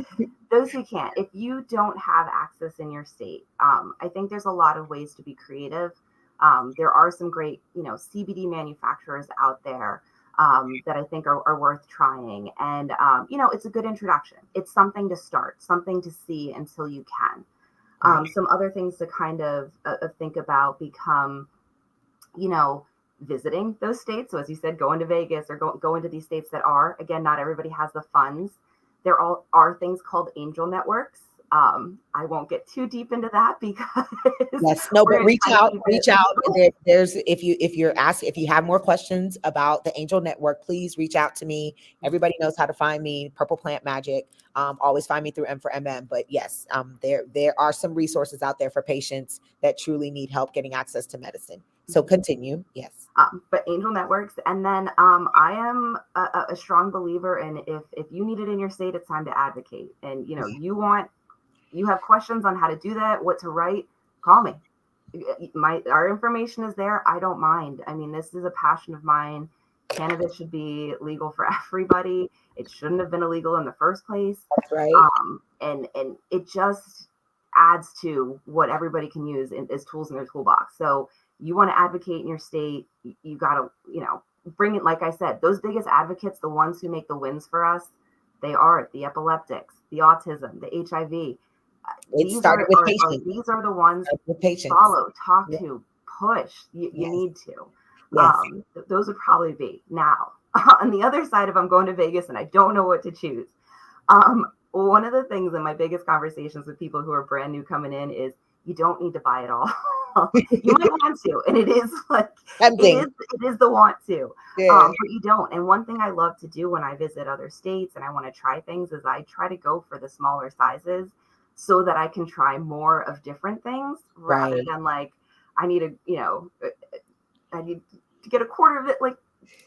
[SPEAKER 2] those who can't, if you don't have access in your state, I think there's a lot of ways to be creative. There are some great, CBD manufacturers out there that I think are worth trying. And, it's a good introduction. It's something to start, something to see until you can.
[SPEAKER 1] Right.
[SPEAKER 2] Some other things to kind of think about become, you know, visiting those states. So as you said, going to Vegas or go into these states that are, again, not everybody has the funds. There all are things called angel networks. I won't get too deep into that because
[SPEAKER 1] Yes, no,
[SPEAKER 2] we're
[SPEAKER 1] but
[SPEAKER 2] going to
[SPEAKER 1] reach
[SPEAKER 2] try to
[SPEAKER 1] out,
[SPEAKER 2] keep it.
[SPEAKER 1] reach out. There's if you have more questions about the Angel Network, please reach out to me. Everybody knows how to find me. Purple Plant Magic. Always find me through M for MM. But yes, there are some resources out there for patients that truly need help getting access to medicine. So continue. Yes.
[SPEAKER 2] But angel networks, and then I am a strong believer in if you need it in your state, it's time to advocate. And you have questions on how to do that, what to write, call me. Our information is there. I don't mind. I mean, this is a passion of mine. Cannabis should be legal for everybody. It shouldn't have been illegal in the first place.
[SPEAKER 1] That's right.
[SPEAKER 2] And it just adds to what everybody can use as tools in their toolbox. So you want to advocate in your state, you got to, bring it. Like I said, those biggest advocates, the ones who make the wins for us, they are the epileptics, the autism, the HIV.
[SPEAKER 1] It started with patients.
[SPEAKER 2] These are the ones
[SPEAKER 1] With patients.
[SPEAKER 2] follow, talk
[SPEAKER 1] Yeah.
[SPEAKER 2] to, push. You
[SPEAKER 1] Yes.
[SPEAKER 2] need to.
[SPEAKER 1] Yes.
[SPEAKER 2] Those would probably be. Now, on the other side, if I'm going to Vegas and I don't know what to choose, one of the things in my biggest conversations with people who are brand new coming in is you don't need to buy it all. You might want to, and it is like
[SPEAKER 1] Tempting.
[SPEAKER 2] it is the want to,
[SPEAKER 1] Yeah.
[SPEAKER 2] but you don't. And one thing I love to do when I visit other states and I want to try things is I try to go for the smaller sizes so that I can try more of different things rather
[SPEAKER 1] Right.
[SPEAKER 2] than like I need I need to get a quarter of it, like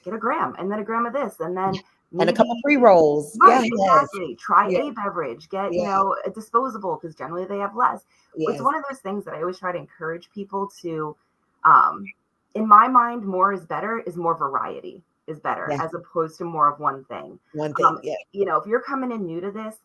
[SPEAKER 2] get a gram and then a gram of this and then
[SPEAKER 1] And a couple
[SPEAKER 2] maybe.
[SPEAKER 1] pre-rolls.
[SPEAKER 2] Right,
[SPEAKER 1] Yeah. Yes.
[SPEAKER 2] exactly. Try
[SPEAKER 1] Yeah.
[SPEAKER 2] a beverage, get,
[SPEAKER 1] Yeah.
[SPEAKER 2] a disposable because generally they have less. It's
[SPEAKER 1] Yes.
[SPEAKER 2] one of those things that I always try to encourage people to, um, in my mind, more is better, is more variety is better
[SPEAKER 1] Yeah.
[SPEAKER 2] as opposed to more of one thing.
[SPEAKER 1] One thing. Yeah.
[SPEAKER 2] If you're coming in new to this,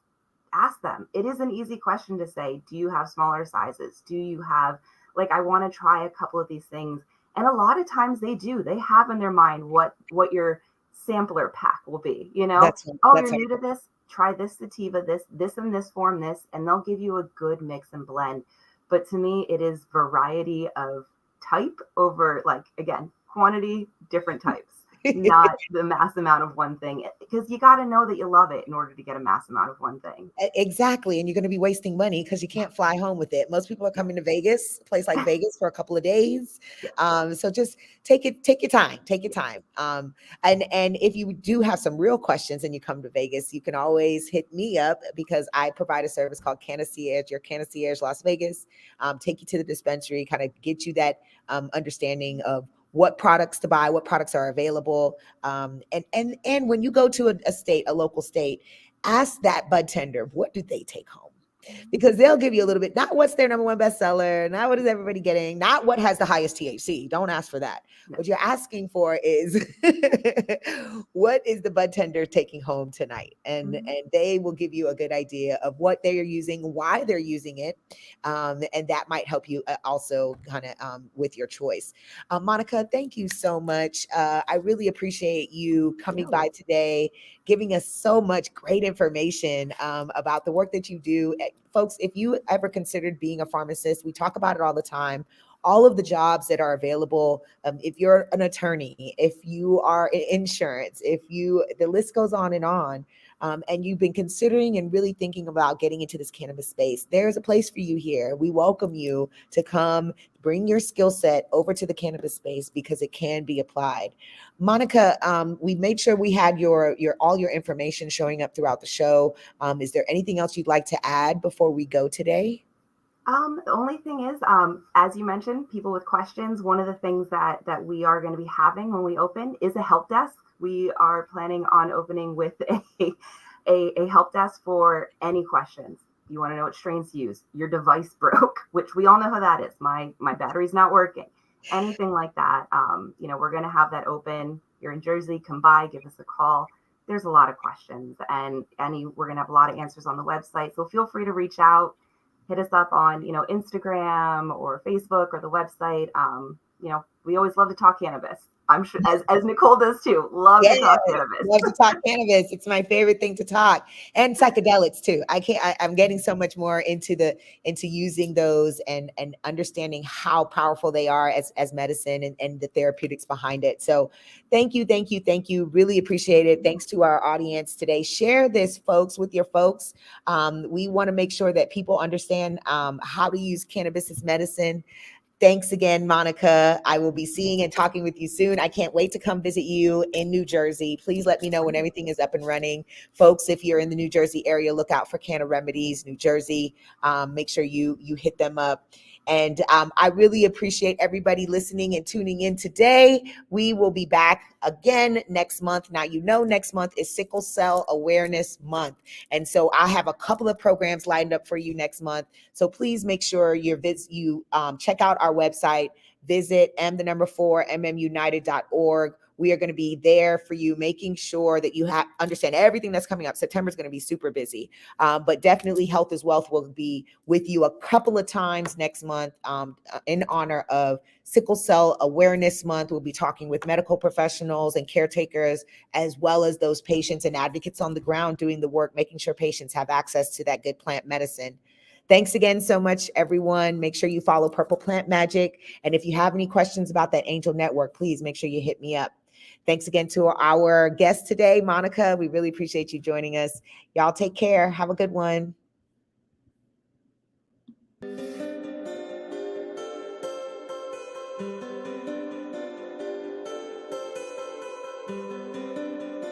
[SPEAKER 2] ask them. It is an easy question to say, do you have smaller sizes? Do you have, like, I want to try a couple of these things. And a lot of times they do. They have in their mind what your sampler pack will be,
[SPEAKER 1] That's
[SPEAKER 2] oh,
[SPEAKER 1] that's
[SPEAKER 2] you're new to this, try this sativa, this in this form, this, and they'll give you a good mix and blend. But to me, it is variety of type over, like, again, quantity, different types, not the mass amount of one thing, because you got to know that you love it in order to get a mass amount of one thing.
[SPEAKER 1] Exactly. And you're going to be wasting money because you can't fly home with it. Most people are coming to Vegas, a place like Vegas, for a couple of days. So just take your time, take your time. And if you do have some real questions and you come to Vegas, you can always hit me up because I provide a service called CannaSerious, your CannaSerious Las Vegas. Take you to the dispensary, kind of get you that understanding of what products to buy, what products are available. And when you go to a state, a local state, ask that bud tender, what do they take home? Because they'll give you a little bit, not what's their number one bestseller, not what is everybody getting, not what has the highest THC. Don't ask for that.
[SPEAKER 2] No.
[SPEAKER 1] What you're asking for is what is the bud tender taking home tonight? And they will give you a good idea of what they are using, why they're using it. And that might help you also kind of with your choice. Monica, thank you so much. I really appreciate you coming by today, giving us so much great information about the work that you do. Folks, if you ever considered being a pharmacist, we talk about it all the time. All of the jobs that are available, if you're an attorney, if you are in insurance, the list goes on and on. and you've been considering and really thinking about getting into this cannabis space, there's a place for you here. We welcome you to come bring your skill set over to the cannabis space because it can be applied. Monica, we made sure we had your all your information showing up throughout the show. Is there anything else you'd like to add before we go today?
[SPEAKER 2] The only thing is, as you mentioned, people with questions, one of the things that we are going to be having when we open is a help desk. We are planning on opening with a help desk for any questions. You want to know what strains to use, your device broke, which we all know how that is. My battery's not working, anything like that. We're going to have that open. You're in Jersey, come by, give us a call. There's a lot of questions, and we're going to have a lot of answers on the website. So feel free to reach out, hit us up on, Instagram or Facebook or the website. We always love to talk cannabis. I'm sure as Nicole does too. Love
[SPEAKER 1] Yes,
[SPEAKER 2] to talk cannabis.
[SPEAKER 1] love to talk cannabis. It's my favorite thing to talk, and psychedelics too. I'm getting so much more into using those and understanding how powerful they are as medicine and the therapeutics behind it. So, thank you, thank you, thank you. Really appreciate it. Thanks to our audience today. Share this, folks, with your folks. We want to make sure that people understand how to use cannabis as medicine. Thanks again, Monica. I will be seeing and talking with you soon. I can't wait to come visit you in New Jersey. Please let me know when everything is up and running. Folks, if you're in the New Jersey area, look out for Canna Remedies, New Jersey. Make sure you hit them up. And I really appreciate everybody listening and tuning in today. We will be back again next month. Now, next month is Sickle Cell Awareness Month. And so I have a couple of programs lined up for you next month. So please make sure you check out our website, visit m4united.org. We are going to be there for you, making sure that you understand everything that's coming up. September is going to be super busy, but definitely Health is Wealth will be with you a couple of times next month in honor of Sickle Cell Awareness Month. We'll be talking with medical professionals and caretakers, as well as those patients and advocates on the ground doing the work, making sure patients have access to that good plant medicine. Thanks again so much, everyone. Make sure you follow Purple Plant Magic. And if you have any questions about that Angel Network, please make sure you hit me up. Thanks again to our guest today, Monica. We really appreciate you joining us. Y'all take care. Have a good one.